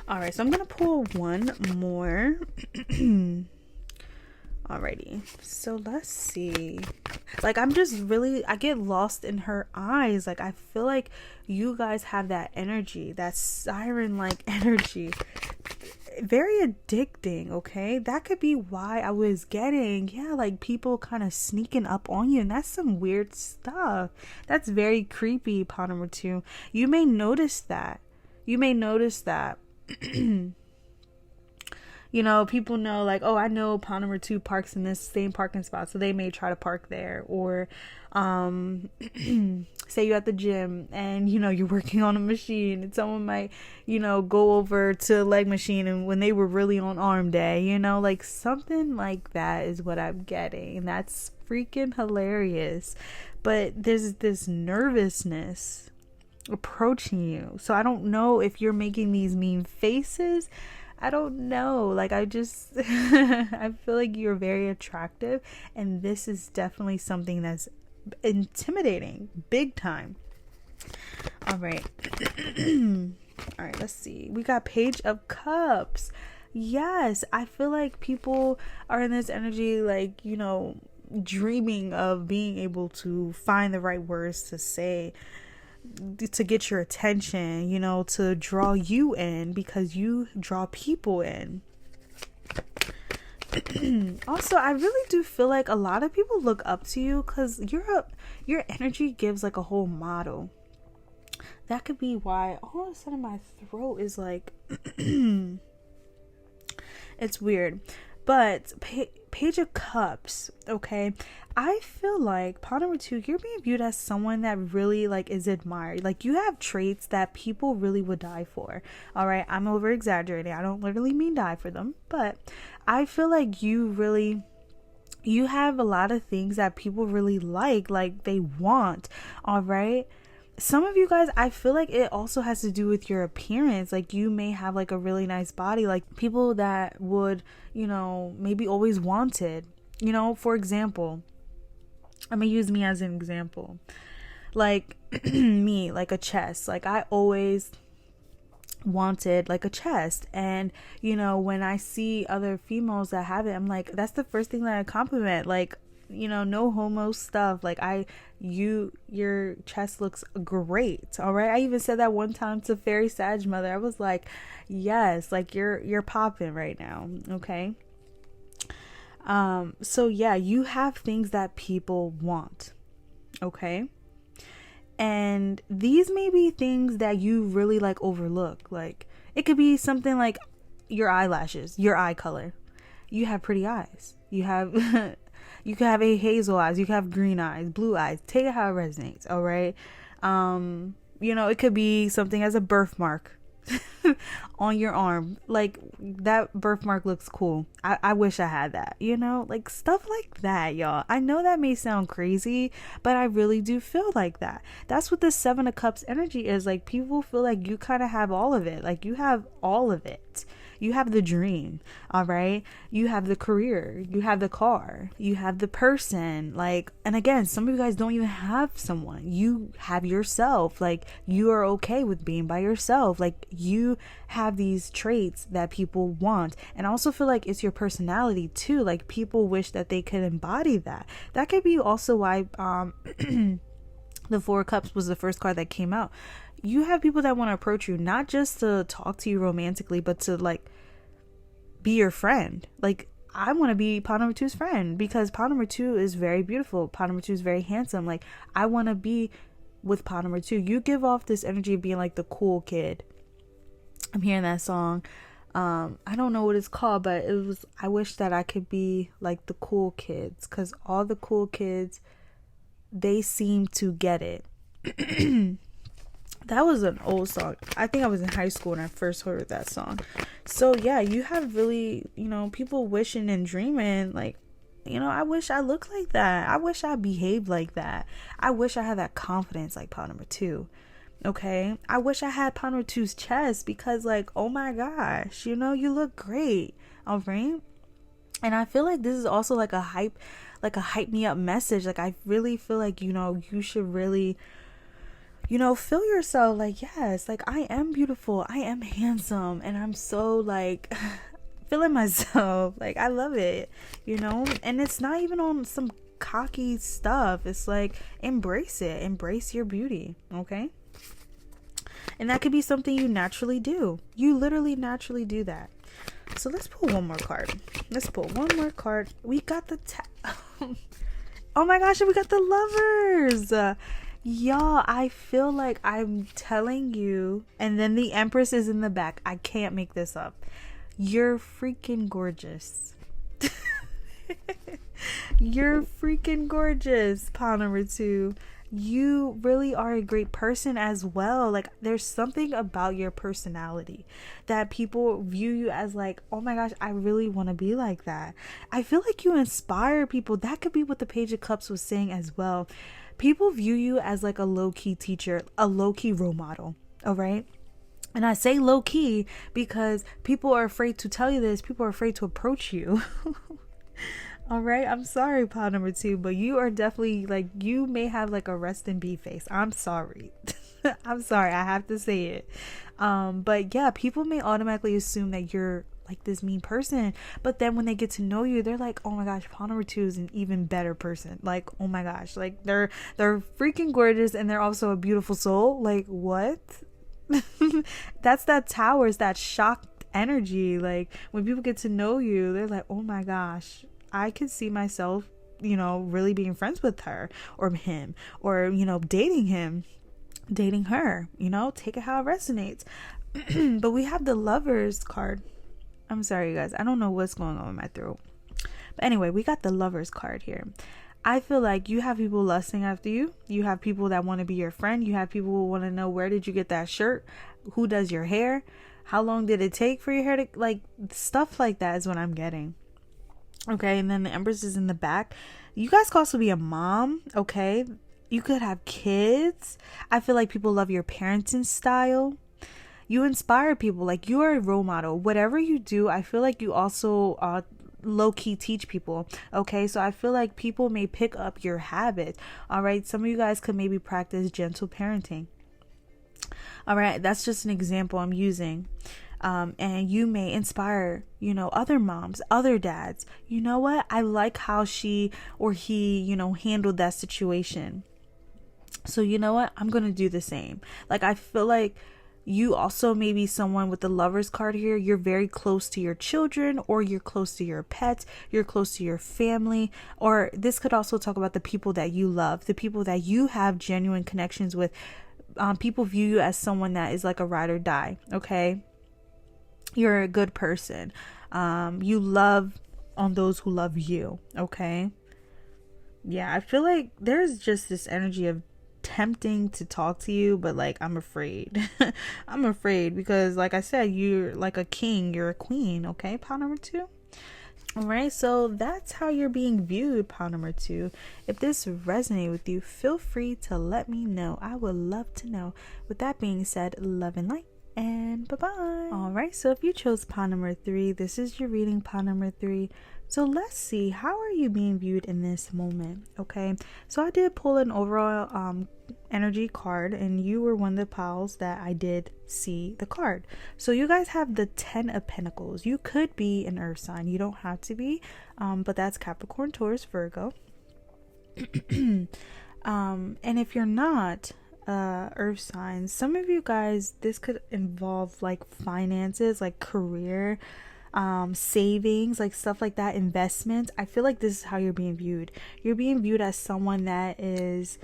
All right, so I'm going to pull one more. Alrighty, so let's see. Like I'm just really, I get lost in her eyes. Like I feel like you guys have that energy, that siren like energy, very addicting. Okay, that could be why I was getting like people kind of sneaking up on you, and that's some weird stuff. That's very creepy. Part number 2, you may notice that people know like, oh, I know pawn number 2 parks in this same parking spot, so they may try to park there. Or say you're at the gym and you're working on a machine, and someone might go over to a leg machine and when they were really on arm day, like something like that is what I'm getting. And that's freaking hilarious. But there's this nervousness approaching you. So I don't know if you're making these mean faces. I don't know. Like, I just I feel like you're very attractive, and this is definitely something that's intimidating big time. All right. All right, let's see. We got Page of Cups. Yes, I feel like people are in this energy, like, dreaming of being able to find the right words to say to get your attention, to draw you in, because you draw people in. Also, I really do feel like a lot of people look up to you because your energy gives like a whole model. That could be why all of a sudden my throat is like it's weird. But Page of Cups, okay? I feel like pawn number 2, you're being viewed as someone that really like is admired. Like, you have traits that people really would die for. All right, I'm over exaggerating. I don't literally mean die for them, but I feel like you have a lot of things that people really like they want. All right. Some of you guys, I feel like it also has to do with your appearance. Like, you may have like a really nice body, like people that would, maybe always wanted, for example, I'm gonna use me as an example. Like me, like a chest. Like, I always wanted like a chest, and when I see other females that have it, I'm like, that's the first thing that I compliment. Like, no homo stuff. Like, your chest looks great. All right. I even said that one time to Fairy Sag Mother. I was like, yes, like you're popping right now. Okay. So yeah, you have things that people want. Okay. And these may be things that you really like overlook. Like, it could be something like your eyelashes, your eye color. You have pretty eyes. You have you could have a hazel eyes, you could have green eyes, blue eyes. Take it how it resonates. All right. It could be something as a birthmark on your arm. Like, that birthmark looks cool. I wish I had that, like stuff like that, y'all. I know that may sound crazy, but I really do feel like that. That's what the 7 of Cups energy is. Like, people feel like you kind of have all of it. Like, you have all of it. You have the dream, all right? You have the career, you have the car, you have the person. Like, and again, some of you guys don't even have someone. You have yourself. Like, you are okay with being by yourself. Like, you have these traits that people want. And I also feel like it's your personality too. Like, people wish that they could embody that. That could be also why the 4 of Cups was the first card that came out. You have people that want to approach you, not just to talk to you romantically, but to like be your friend. Like, I want to be pawn number 2's friend because pawn number 2 is very beautiful. Pawn number 2 is very handsome. Like, I want to be with pawn number 2. You give off this energy of being like the cool kid. I'm hearing that song. I don't know what it's called, but it was, I wish that I could be like the cool kids, because all the cool kids, they seem to get it. That was an old song. I think I was in high school when I first heard that song. So yeah, you have really, people wishing and dreaming like, I wish I looked like that. I wish I behaved like that. I wish I had that confidence like pawn number 2. Okay. I wish I had pawn number 2's chest, because like, oh my gosh, you look great. All right. And I feel like this is also like a hype me up message. Like, I really feel like, you should really, feel yourself like, yes, like, I am beautiful, I am handsome, and I'm so like feeling myself. Like, I love it, and it's not even on some cocky stuff. It's like, embrace it, embrace your beauty. Okay. And that could be something you naturally do. You literally naturally do that. So let's pull one more card. We got the oh my gosh, we got the Lovers. Y'all, I feel like I'm telling you, and then the Empress is in the back. I can't make this up. You're freaking gorgeous. You're freaking gorgeous, pile number 2. You really are a great person as well. Like, there's something about your personality that people view you as like, oh my gosh, I really want to be like that. I feel like you inspire people. That could be what the Page of Cups was saying as well. People view you as like a low-key teacher, a low-key role model. All right. And I say low-key because people are afraid to tell you this. People are afraid to approach you. All right, I'm sorry, pile number 2, but you are definitely like, you may have like a rest in bee face. I'm sorry. I'm sorry, I have to say it. But yeah, people may automatically assume that you're like this mean person, but then when they get to know you, they're like, oh my gosh, pile number 2 is an even better person. Like, oh my gosh, like they're freaking gorgeous, and they're also a beautiful soul. Like, what? That's that towers, that shocked energy. Like, when people get to know you, they're like, oh my gosh, I could see myself, really being friends with her or him, or, dating him, dating her, take it how it resonates. But we have the Lovers card. I'm sorry, you guys. I don't know what's going on with my throat. But anyway, we got the Lovers card here. I feel like you have people lusting after you. You have people that want to be your friend. You have people who want to know, where did you get that shirt? Who does your hair? How long did it take for your hair to, like, stuff like that is what I'm getting. Okay, and then the Empress is in the back. You guys could also be a mom, okay? You could have kids. I feel like people love your parenting style. You inspire people. Like, you are a role model. Whatever you do, I feel like you also low-key teach people, okay? So I feel like people may pick up your habit, all right? Some of you guys could maybe practice gentle parenting. All right, that's just an example I'm using. And you may inspire, other moms, other dads. You know what? I like how she or he, handled that situation. So you know what? I'm going to do the same. Like, I feel like you also may be someone with the Lovers card here. You're very close to your children, or you're close to your pets. You're close to your family. Or this could also talk about the people that you love, the people that you have genuine connections with. People view you as someone that is like a ride or die. Okay. You're a good person. You love on those who love you. Okay. Yeah, I feel like there's just this energy of tempting to talk to you, but like, I'm afraid. I'm afraid because, like I said, you're like a king, you're a queen. Okay, pile number 2. All right, so that's how you're being viewed, pile number 2. If this resonated with you, feel free to let me know. I would love to know. With that being said, love and light. And bye-bye. All right, so if you chose pile number 3, this is your reading, pile number 3. So let's see, how are you being viewed in this moment? Okay, so I did pull an overall energy card, and you were one of the piles that I did see the card. So you guys have the 10 of Pentacles. You could be an earth sign, you don't have to be, but that's Capricorn, Taurus, Virgo. And if you're not earth signs, some of you guys, this could involve like finances, like career, savings, like stuff like that, investments. I feel like this is how you're being viewed. You're being viewed as someone that is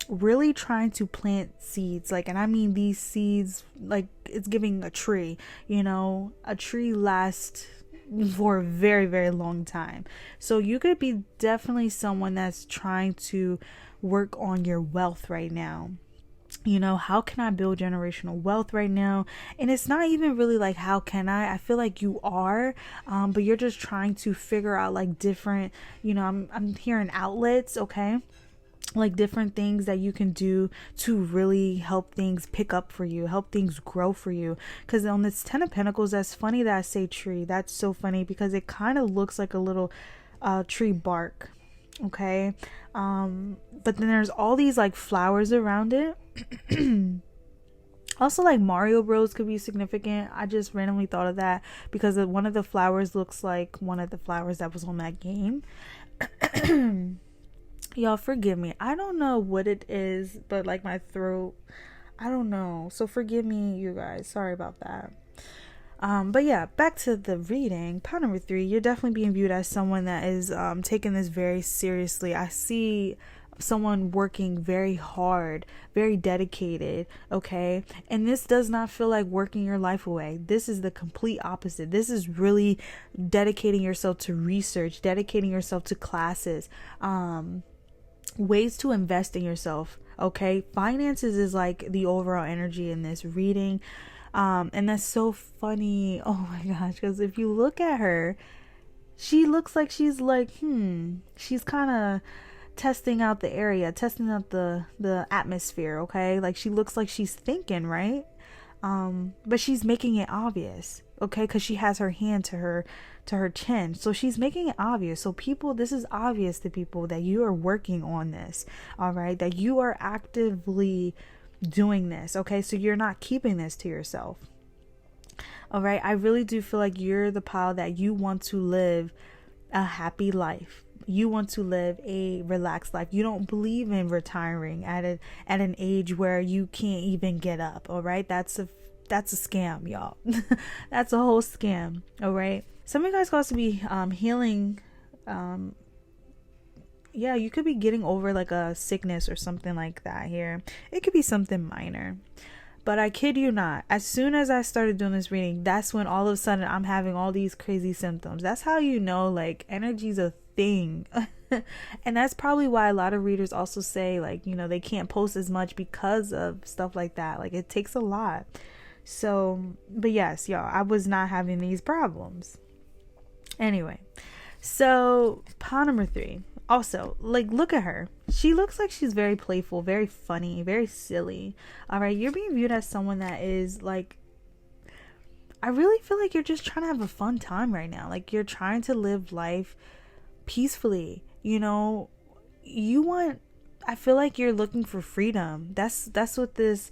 really trying to plant seeds, like, and I mean these seeds, like, it's giving a tree. A tree lasts for a very, very long time. So you could be definitely someone that's trying to work on your wealth right now. How can I build generational wealth right now? And it's not even really like, how can I feel like you are, but you're just trying to figure out like different, I'm hearing outlets, okay, like different things that you can do to really help things pick up for you, help things grow for you. Because on this 10 of Pentacles, that's funny that I say tree. That's so funny because it kind of looks like a little tree bark. Okay, but then there's all these like flowers around it. Also, like Mario Bros could be significant. I just randomly thought of that because one of the flowers looks like one of the flowers that was on that game. Y'all forgive me, I don't know what it is, but like my throat, I don't know, so forgive me, you guys, sorry about that. But yeah, back to the reading. Pile number 3, you're definitely being viewed as someone that is taking this very seriously. I see someone working very hard, very dedicated, okay? And this does not feel like working your life away. This is the complete opposite. This is really dedicating yourself to research, dedicating yourself to classes, ways to invest in yourself, okay? Finances is like the overall energy in this reading. And that's so funny. Oh my gosh, because if you look at her, she looks like she's like, she's kind of testing out the area, testing out the atmosphere, okay? Like she looks like she's thinking, right? But she's making it obvious, okay? Because she has her hand to her chin, so she's making it obvious. So people, this is obvious to people that you are working on this, all right? That you are actively doing this, okay? So you're not keeping this to yourself. All right, I really do feel like you're the pile that you want to live a happy life. You want to live a relaxed life. You don't believe in retiring at an age where you can't even get up. All right, that's a scam, y'all. That's a whole scam. All right, some of you guys got to be healing. Yeah, you could be getting over like a sickness or something like that here. It could be something minor. But I kid you not, as soon as I started doing this reading, that's when all of a sudden I'm having all these crazy symptoms. That's how you know, like, energy's a thing. And that's probably why a lot of readers also say, like, you know, they can't post as much because of stuff like that. Like, it takes a lot. So, but yes, y'all, I was not having these problems. Anyway, so pile number 3. Also, like, look at her. She looks like she's very playful, very funny, very silly. All right, you're being viewed as someone that is like, I really feel like you're just trying to have a fun time right now. Like, you're trying to live life peacefully. You know, I feel like you're looking for freedom. That's what this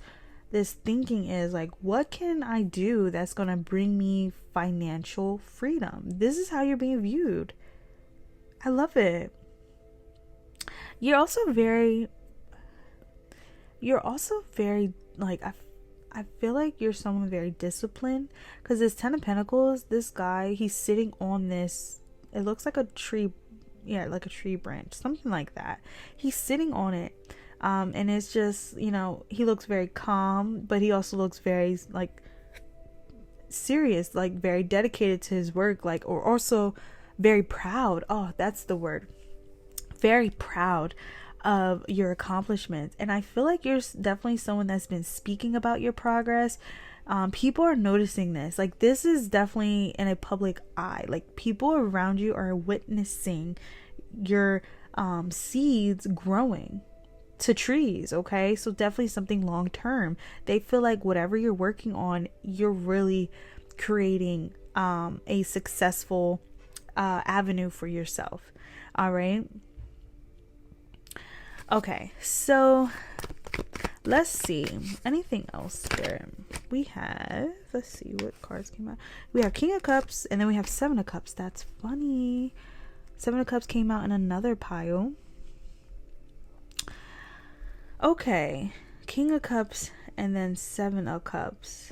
thinking is. Like, what can I do that's going to bring me financial freedom? This is how you're being viewed. I love it. You're also very like, I feel like you're someone very disciplined, because this 10 of Pentacles, this guy, he's sitting on this, it looks like a tree, like a tree branch, something like that. He's sitting on it, and it's just, you know, he looks very calm, but he also looks very like serious, like very dedicated to his work, like, or also very proud. Oh, that's the word. Very proud of your accomplishments. And I feel like you're definitely someone that's been speaking about your progress. People are noticing this. Like, this is definitely in a public eye. Like, people around you are witnessing your seeds growing to trees, okay? So definitely something long term. They feel like whatever you're working on, you're really creating a successful avenue for yourself. All right. Okay, so let's see. Anything else there? We have, let's see what cards came out. We have King of Cups, and then we have 7 of Cups. That's funny. 7 of Cups came out in another pile. Okay, King of Cups, and then 7 of Cups.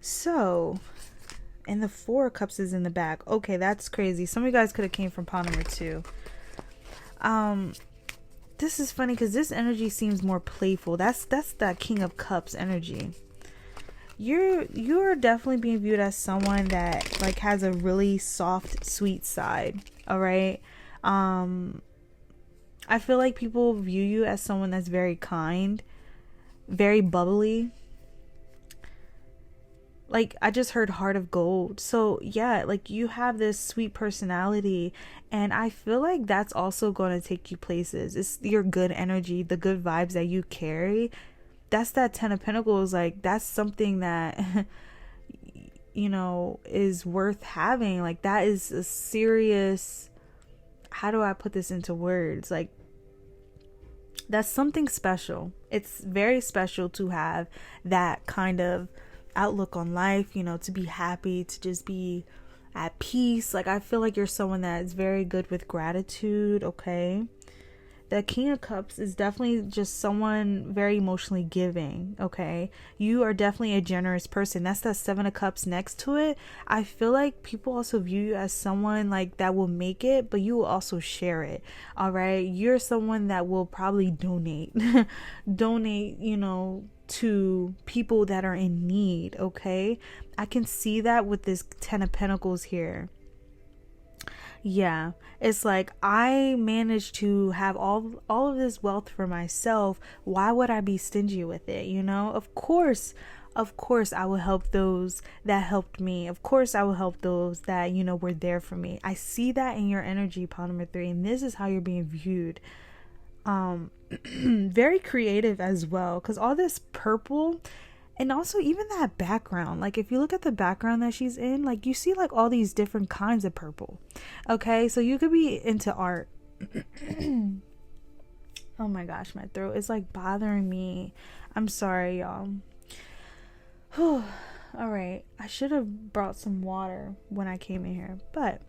So, and the 4 of Cups is in the back. Okay, that's crazy. Some of you guys could have came from pile number 2. This is funny because this energy seems more playful. That's that King of Cups energy. You're definitely being viewed as someone that like has a really soft, sweet side. All right. I feel like people view you as someone that's very kind, very bubbly. Like, I just heard heart of gold. So yeah, like, you have this sweet personality, and I feel like that's also going to take you places. It's your good energy, the good vibes that you carry. That's that 10 of Pentacles. Like, that's something that you know, is worth having. Like, that is a serious, how do I put this into words? Like, that's something special. It's very special to have that kind of outlook on life, you know, to be happy, to just be at peace. Like, I feel like you're someone that is very good with gratitude, okay? The King of Cups is definitely just someone very emotionally giving, okay? You are definitely a generous person. That's that Seven of Cups next to it. I feel like people also view you as someone like that will make it, but you will also share it, all right? You're someone that will probably donate, to people that are in need, okay? I can see that with this Ten of Pentacles here. Yeah, it's like I managed to have all of this wealth for myself. Why would I be stingy with it? Of course I will help those that helped me. Of course I will help those that were there for me. I see that in your energy, pile number 3, and this is how you're being viewed. Very creative as well, because all this purple. And also even that background, like if you look at the background that she's in, like you see like all these different kinds of purple. Okay, so you could be into art. Oh my gosh, my throat is like bothering me. I'm sorry, y'all. All right, I should have brought some water when I came in here, but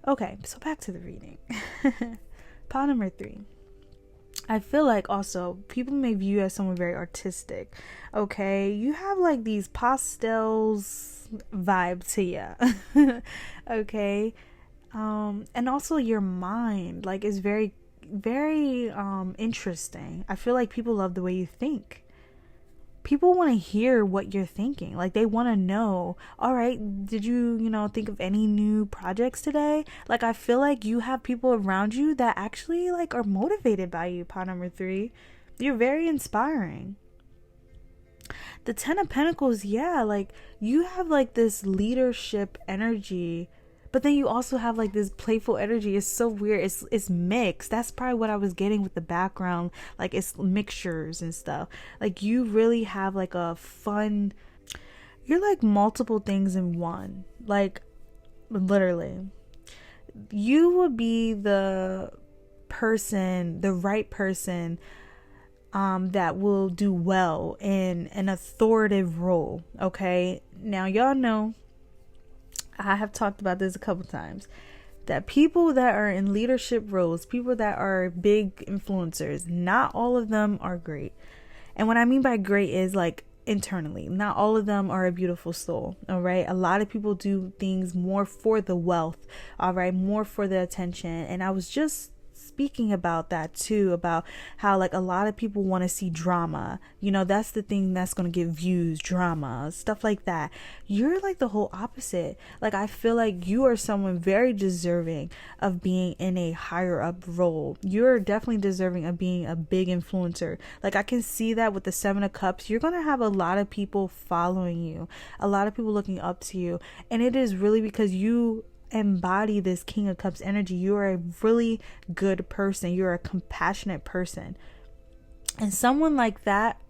okay, so back to the reading. Pile number 3. I feel like also people may view you as someone very artistic. Okay, you have like these pastels vibe to you. Okay, and also your mind like is very, very interesting. I feel like people love the way you think. People want to hear what you're thinking. Like they want to know, all right, did you think of any new projects today? Like I feel like you have people around you that actually like are motivated by you. Pile number 3, you're very inspiring. The Ten of Pentacles, yeah, like you have like this leadership energy, but then you also have like this playful energy. It's so weird. It's mixed. That's probably what I was getting with the background. Like it's mixtures and stuff. Like you really have like a fun, you're like multiple things in one. Like literally. You would be the right person that will do well in an authoritative role. Okay. Now y'all know I have talked about this a couple times, that people that are in leadership roles, people that are big influencers, not all of them are great. And what I mean by great is like internally, not all of them are a beautiful soul. All right. A lot of people do things more for the wealth. All right. More for the attention. And I was just speaking about that too, about how like a lot of people want to see drama. That's the thing that's going to get views, drama, stuff like that. You're like the whole opposite. Like I feel like you are someone very deserving of being in a higher up role. You're definitely deserving of being a big influencer. Like I can see that with the Seven of Cups. You're going to have a lot of people following you, a lot of people looking up to you, and it is really because you embody this King of Cups energy. You are a really good person. You're a compassionate person, and someone like that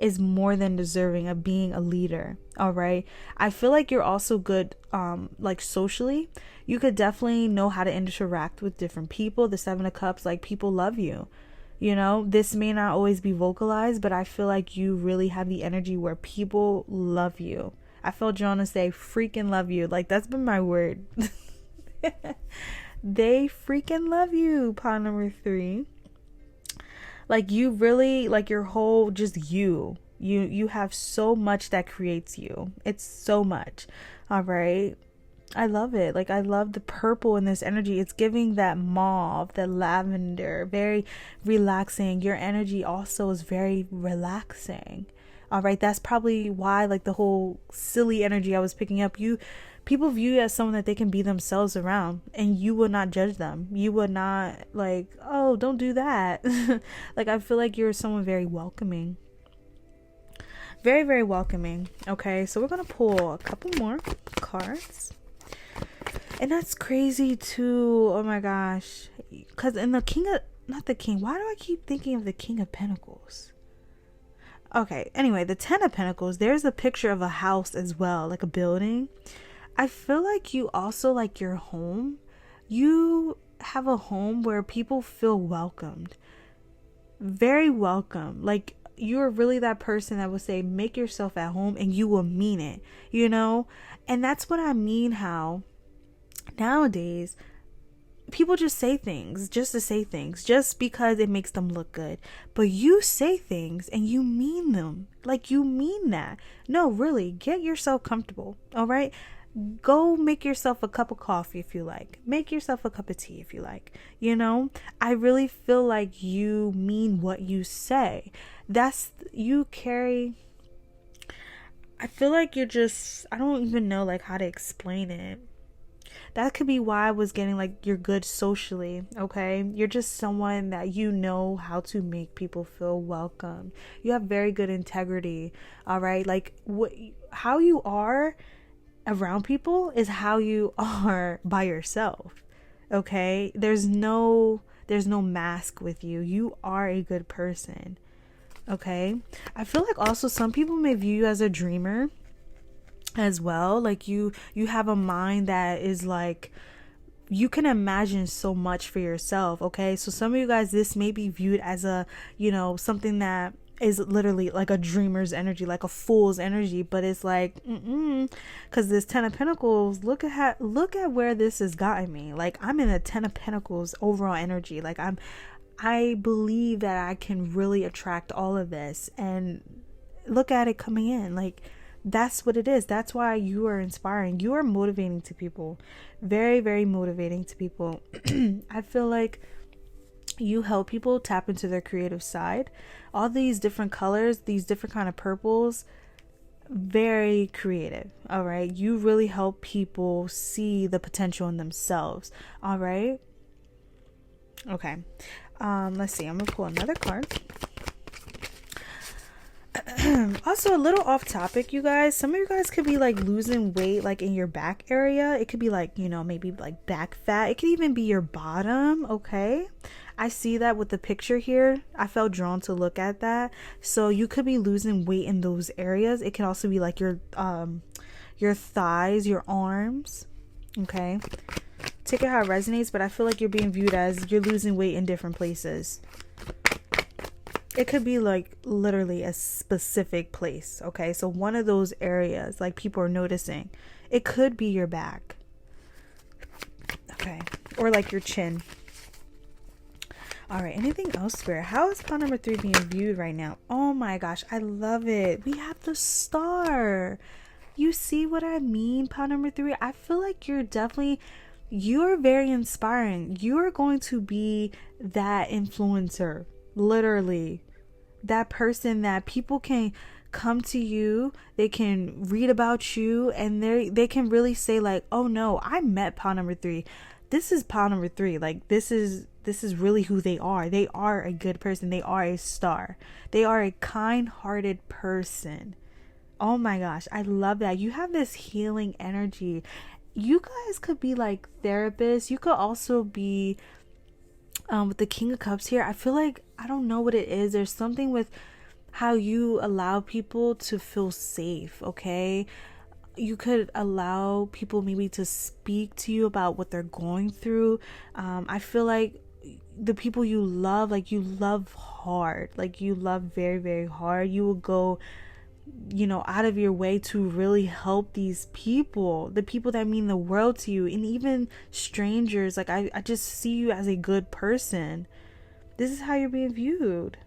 is more than deserving of being a leader. All right, I feel like you're also good like socially. You could definitely know how to interact with different people. The Seven of Cups, like people love you. This may not always be vocalized, but I feel like you really have the energy where people love you. I felt drawn to say freaking love you. Like that's been my word. They freaking love you. Pile number 3. Like you really, like your whole, just you have so much that creates you. It's so much. All right. I love it. Like I love the purple in this energy. It's giving that mauve, that lavender, very relaxing. Your energy also is very relaxing. All right, that's probably why like the whole silly energy I was picking up, people view you as someone that they can be themselves around, and you would not judge them. You would not like, oh, don't do that. Like I feel like you're someone very welcoming. Very, very welcoming. Okay, so we're going to pull a couple more cards. And that's crazy too. Oh my gosh. Because in the why do I keep thinking of the King of Pentacles? Okay, anyway, the Ten of Pentacles, there's a picture of a house as well, like a building. I feel like you also like your home. You have a home where people feel welcomed. Very welcome. Like you're really that person that will say, make yourself at home, and you will mean it, And that's what I mean, how nowadays people just say things just to say things, just because it makes them look good. But you say things and you mean them. Like, you mean that. No, really, get yourself comfortable. All right. Go make yourself a cup of coffee if you like. Make yourself a cup of tea if you like. You know, I really feel like you mean what you say. You carry. I feel like you're just, I don't even know like how to explain it. That could be why I was getting like you're good socially, okay? You're just someone that you know how to make people feel welcome. You have very good integrity, all right? Like how you are around people is how you are by yourself, okay? There's no mask with you. You are a good person, okay? I feel like also some people may view you as a dreamer as well. Like you have a mind that is like, you can imagine so much for yourself, okay? So some of you guys, this may be viewed as a, you know, something that is literally like a dreamer's energy, like a fool's energy, but it's like, because this 10 of Pentacles, look at where this has gotten me. Like, I'm in a 10 of Pentacles overall energy. Like, I believe that I can really attract all of this, and look at it coming in. Like, that's what it is. That's why you are inspiring. You are motivating to people. Very, very motivating to people. I feel like you help people tap into their creative side. All these different colors, these different kind of purples, very creative. All right. You really help people see the potential in themselves. All right. Okay. Let's see. I'm gonna pull another card. Also, a little off topic, you guys. Some of you guys could be like losing weight, like in your back area. It could be like, you know, maybe like back fat. It could even be your bottom. Okay. I see that with the picture here. I felt drawn to look at that. So you could be losing weight in those areas. It can also be like your thighs, your arms. Okay. Take it how it resonates, but I feel like you're being viewed as you're losing weight in different places. It could be like literally a specific place. Okay. So one of those areas, like people are noticing, it could be your back. Okay. Or like your chin. All right. Anything else, Spirit? How is pile number 3 being viewed right now? Oh my gosh. I love it. We have the star. You see what I mean? Pile number 3. I feel like you're very inspiring. You are going to be that influencer. Literally. That person that people can come to you, they can read about you, and they can really say like, oh no, I met pile number 3. This is pile number 3. Like, this is really who they are. They are a good person. They are a star. They are a kind-hearted person. Oh my gosh, I love that. You have this healing energy. You guys could be like therapists. You could also be with the King of Cups here. I feel like, I don't know what it is. There's something with how you allow people to feel safe, okay? You could allow people maybe to speak to you about what they're going through. I feel like the people you love, like you love hard. Like you love very, very hard. You will go, you know, out of your way to really help these people, the people that mean the world to you, and even strangers. Like I just see you as a good person. This is how you're being viewed.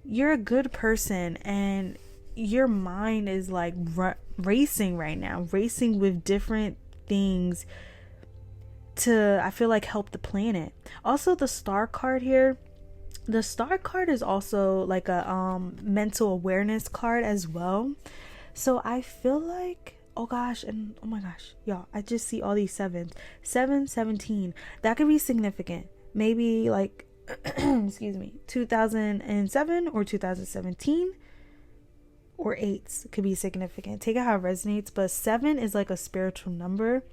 You're a good person, and your mind is like racing right now, racing with different things to, I feel like, help the planet. Also, the star card here. The star card is also like a mental awareness card as well. So I feel like, oh gosh, and oh my gosh, y'all, I just see all these sevens. 17. That could be significant. Maybe like, excuse me, 2007 or 2017 or 8s could be significant. Take it how it resonates. But 7 is like a spiritual number.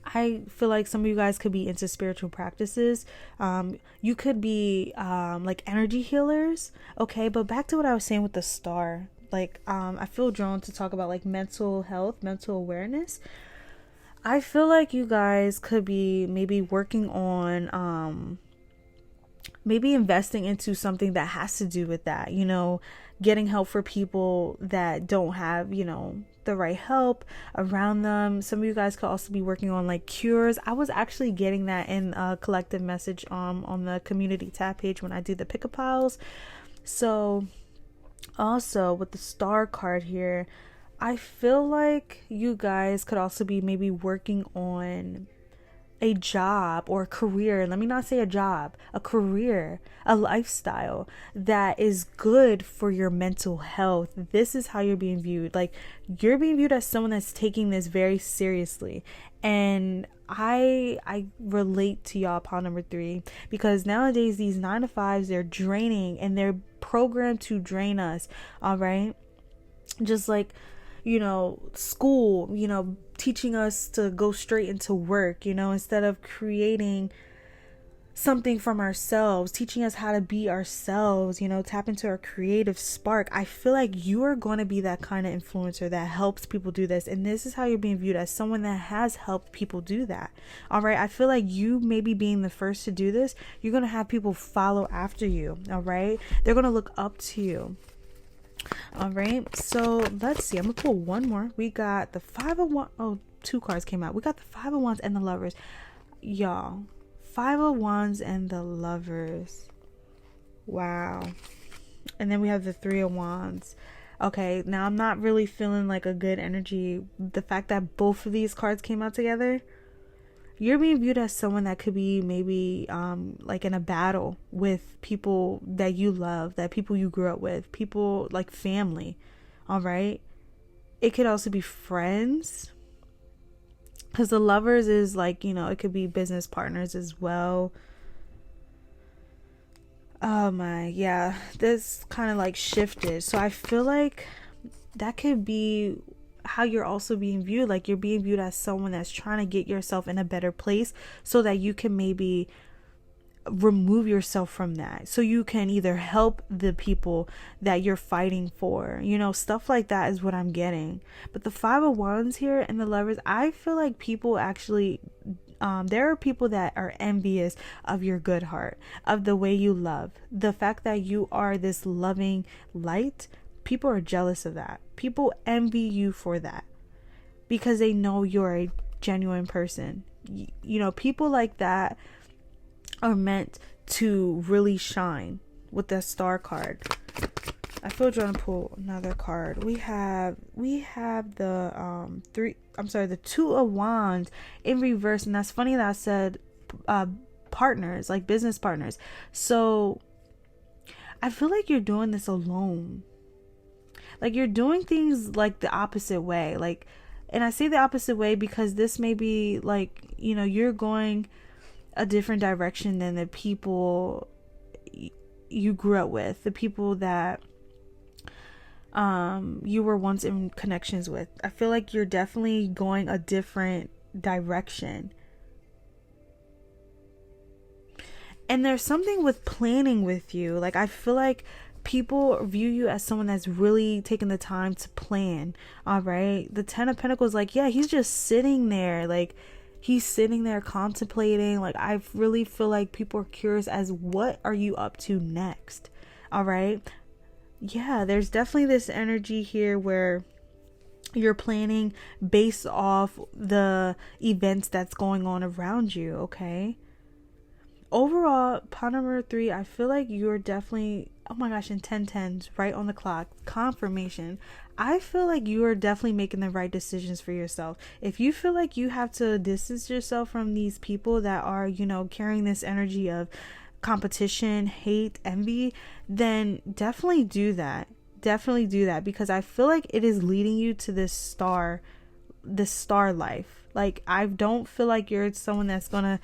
I feel like some of you guys could be into spiritual practices. You could be like energy healers. Okay, but back to what I was saying with the star. Like, I feel drawn to talk about like mental health, mental awareness. I feel like you guys could be maybe working on maybe investing into something that has to do with that. You know, getting help for people that don't have, you know, the right help around them. Some of you guys could also be working on like cures. I was actually getting that in a collective message on the community tab page when I do the pick-a piles. So also with the star card here, I feel like you guys could also be maybe working on a job or a career. Let me not say a job, a career, a lifestyle that is good for your mental health. This is how you're being viewed. Like, you're being viewed as someone that's taking this very seriously. And I relate to y'all, pile number 3, because nowadays these 9-to-5s, they're draining and they're programmed to drain us. All right. Just like, school, teaching us to go straight into work, instead of creating something from ourselves, teaching us how to be ourselves, tap into our creative spark. I feel like you are going to be that kind of influencer that helps people do this. And this is how you're being viewed, as someone that has helped people do that. All right. I feel like you maybe being the first to do this, you're going to have people follow after you. All right. They're going to look up to you. All right, so let's see. I'm gonna pull one more. We got the 5 of Wands. Oh, 2 cards came out. We got the 5 of Wands and the Lovers. Y'all, 5 of Wands and the Lovers. Wow. And then we have the 3 of Wands. Okay, now I'm not really feeling like a good energy. The fact that both of these cards came out together, you're being viewed as someone that could be maybe like in a battle with people that you love, that people you grew up with, people like family. All right. It could also be friends, because the Lovers is like, it could be business partners as well. Oh my, yeah, this kind of like shifted. So I feel like that could be how you're also being viewed. Like, you're being viewed as someone that's trying to get yourself in a better place so that you can maybe remove yourself from that, so you can either help the people that you're fighting for, stuff like that is what I'm getting. But the 5 of Wands here and the Lovers, I feel like people actually there are people that are envious of your good heart, of the way you love, the fact that you are this loving light. People are jealous of that. People envy you for that because they know you're a genuine person. People like that are meant to really shine with the Star card. I feel drawn to pull another card. We have the the 2 of Wands in reverse, and that's funny that I said partners, like business partners. So I feel like you're doing this alone. Like, you're doing things like the opposite way. Like, and I say the opposite way because this may be like, you're going a different direction than the people you grew up with, the people that you were once in connections with. I feel like you're definitely going a different direction. And there's something with planning with you. Like, I feel like people view you as someone that's really taking the time to plan. All right. The 10 of Pentacles, like, yeah, he's just sitting there. Like, he's sitting there contemplating. Like, I really feel like people are curious as what are you up to next? All right. Yeah, there's definitely this energy here where you're planning based off the events that's going on around you. Okay. Overall, pile number 3, I feel like you're definitely, oh my gosh, in 10/10s, right on the clock, confirmation. I feel like you are definitely making the right decisions for yourself. If you feel like you have to distance yourself from these people that are, carrying this energy of competition, hate, envy, then definitely do that. Definitely do that, because I feel like it is leading you to this star life. Like, I don't feel like you're someone that's gonna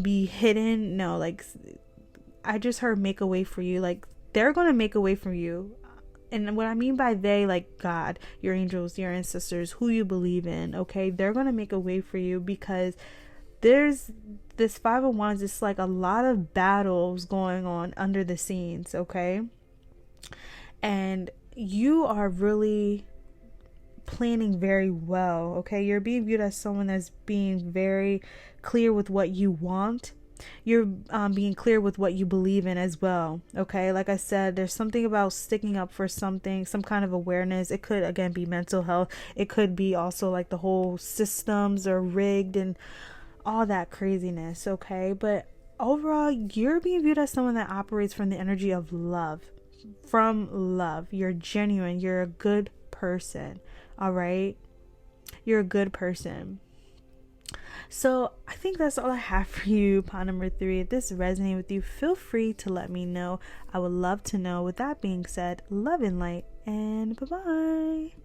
be hidden. No, like, I just heard make a way for you. Like, they're gonna make a way for you. And what I mean by they, like God, your angels, your ancestors, who you believe in. Okay, they're gonna make a way for you, because there's this 5 of Wands. It's like a lot of battles going on under the scenes. Okay, and you are really planning very well. Okay, you're being viewed as someone that's being very clear with what you want, you're being clear with what you believe in as well. Okay, like I said, there's something about sticking up for something, some kind of awareness. It could again be mental health. It could be also like the whole systems are rigged and all that craziness. Okay, but overall, you're being viewed as someone that operates from the energy of love. From love. You're genuine. You're a good person. All right, you're a good person. So I think that's all I have for you, pod number 3. If this resonated with you, feel free to let me know. I would love to know. With that being said, love and light, and bye-bye.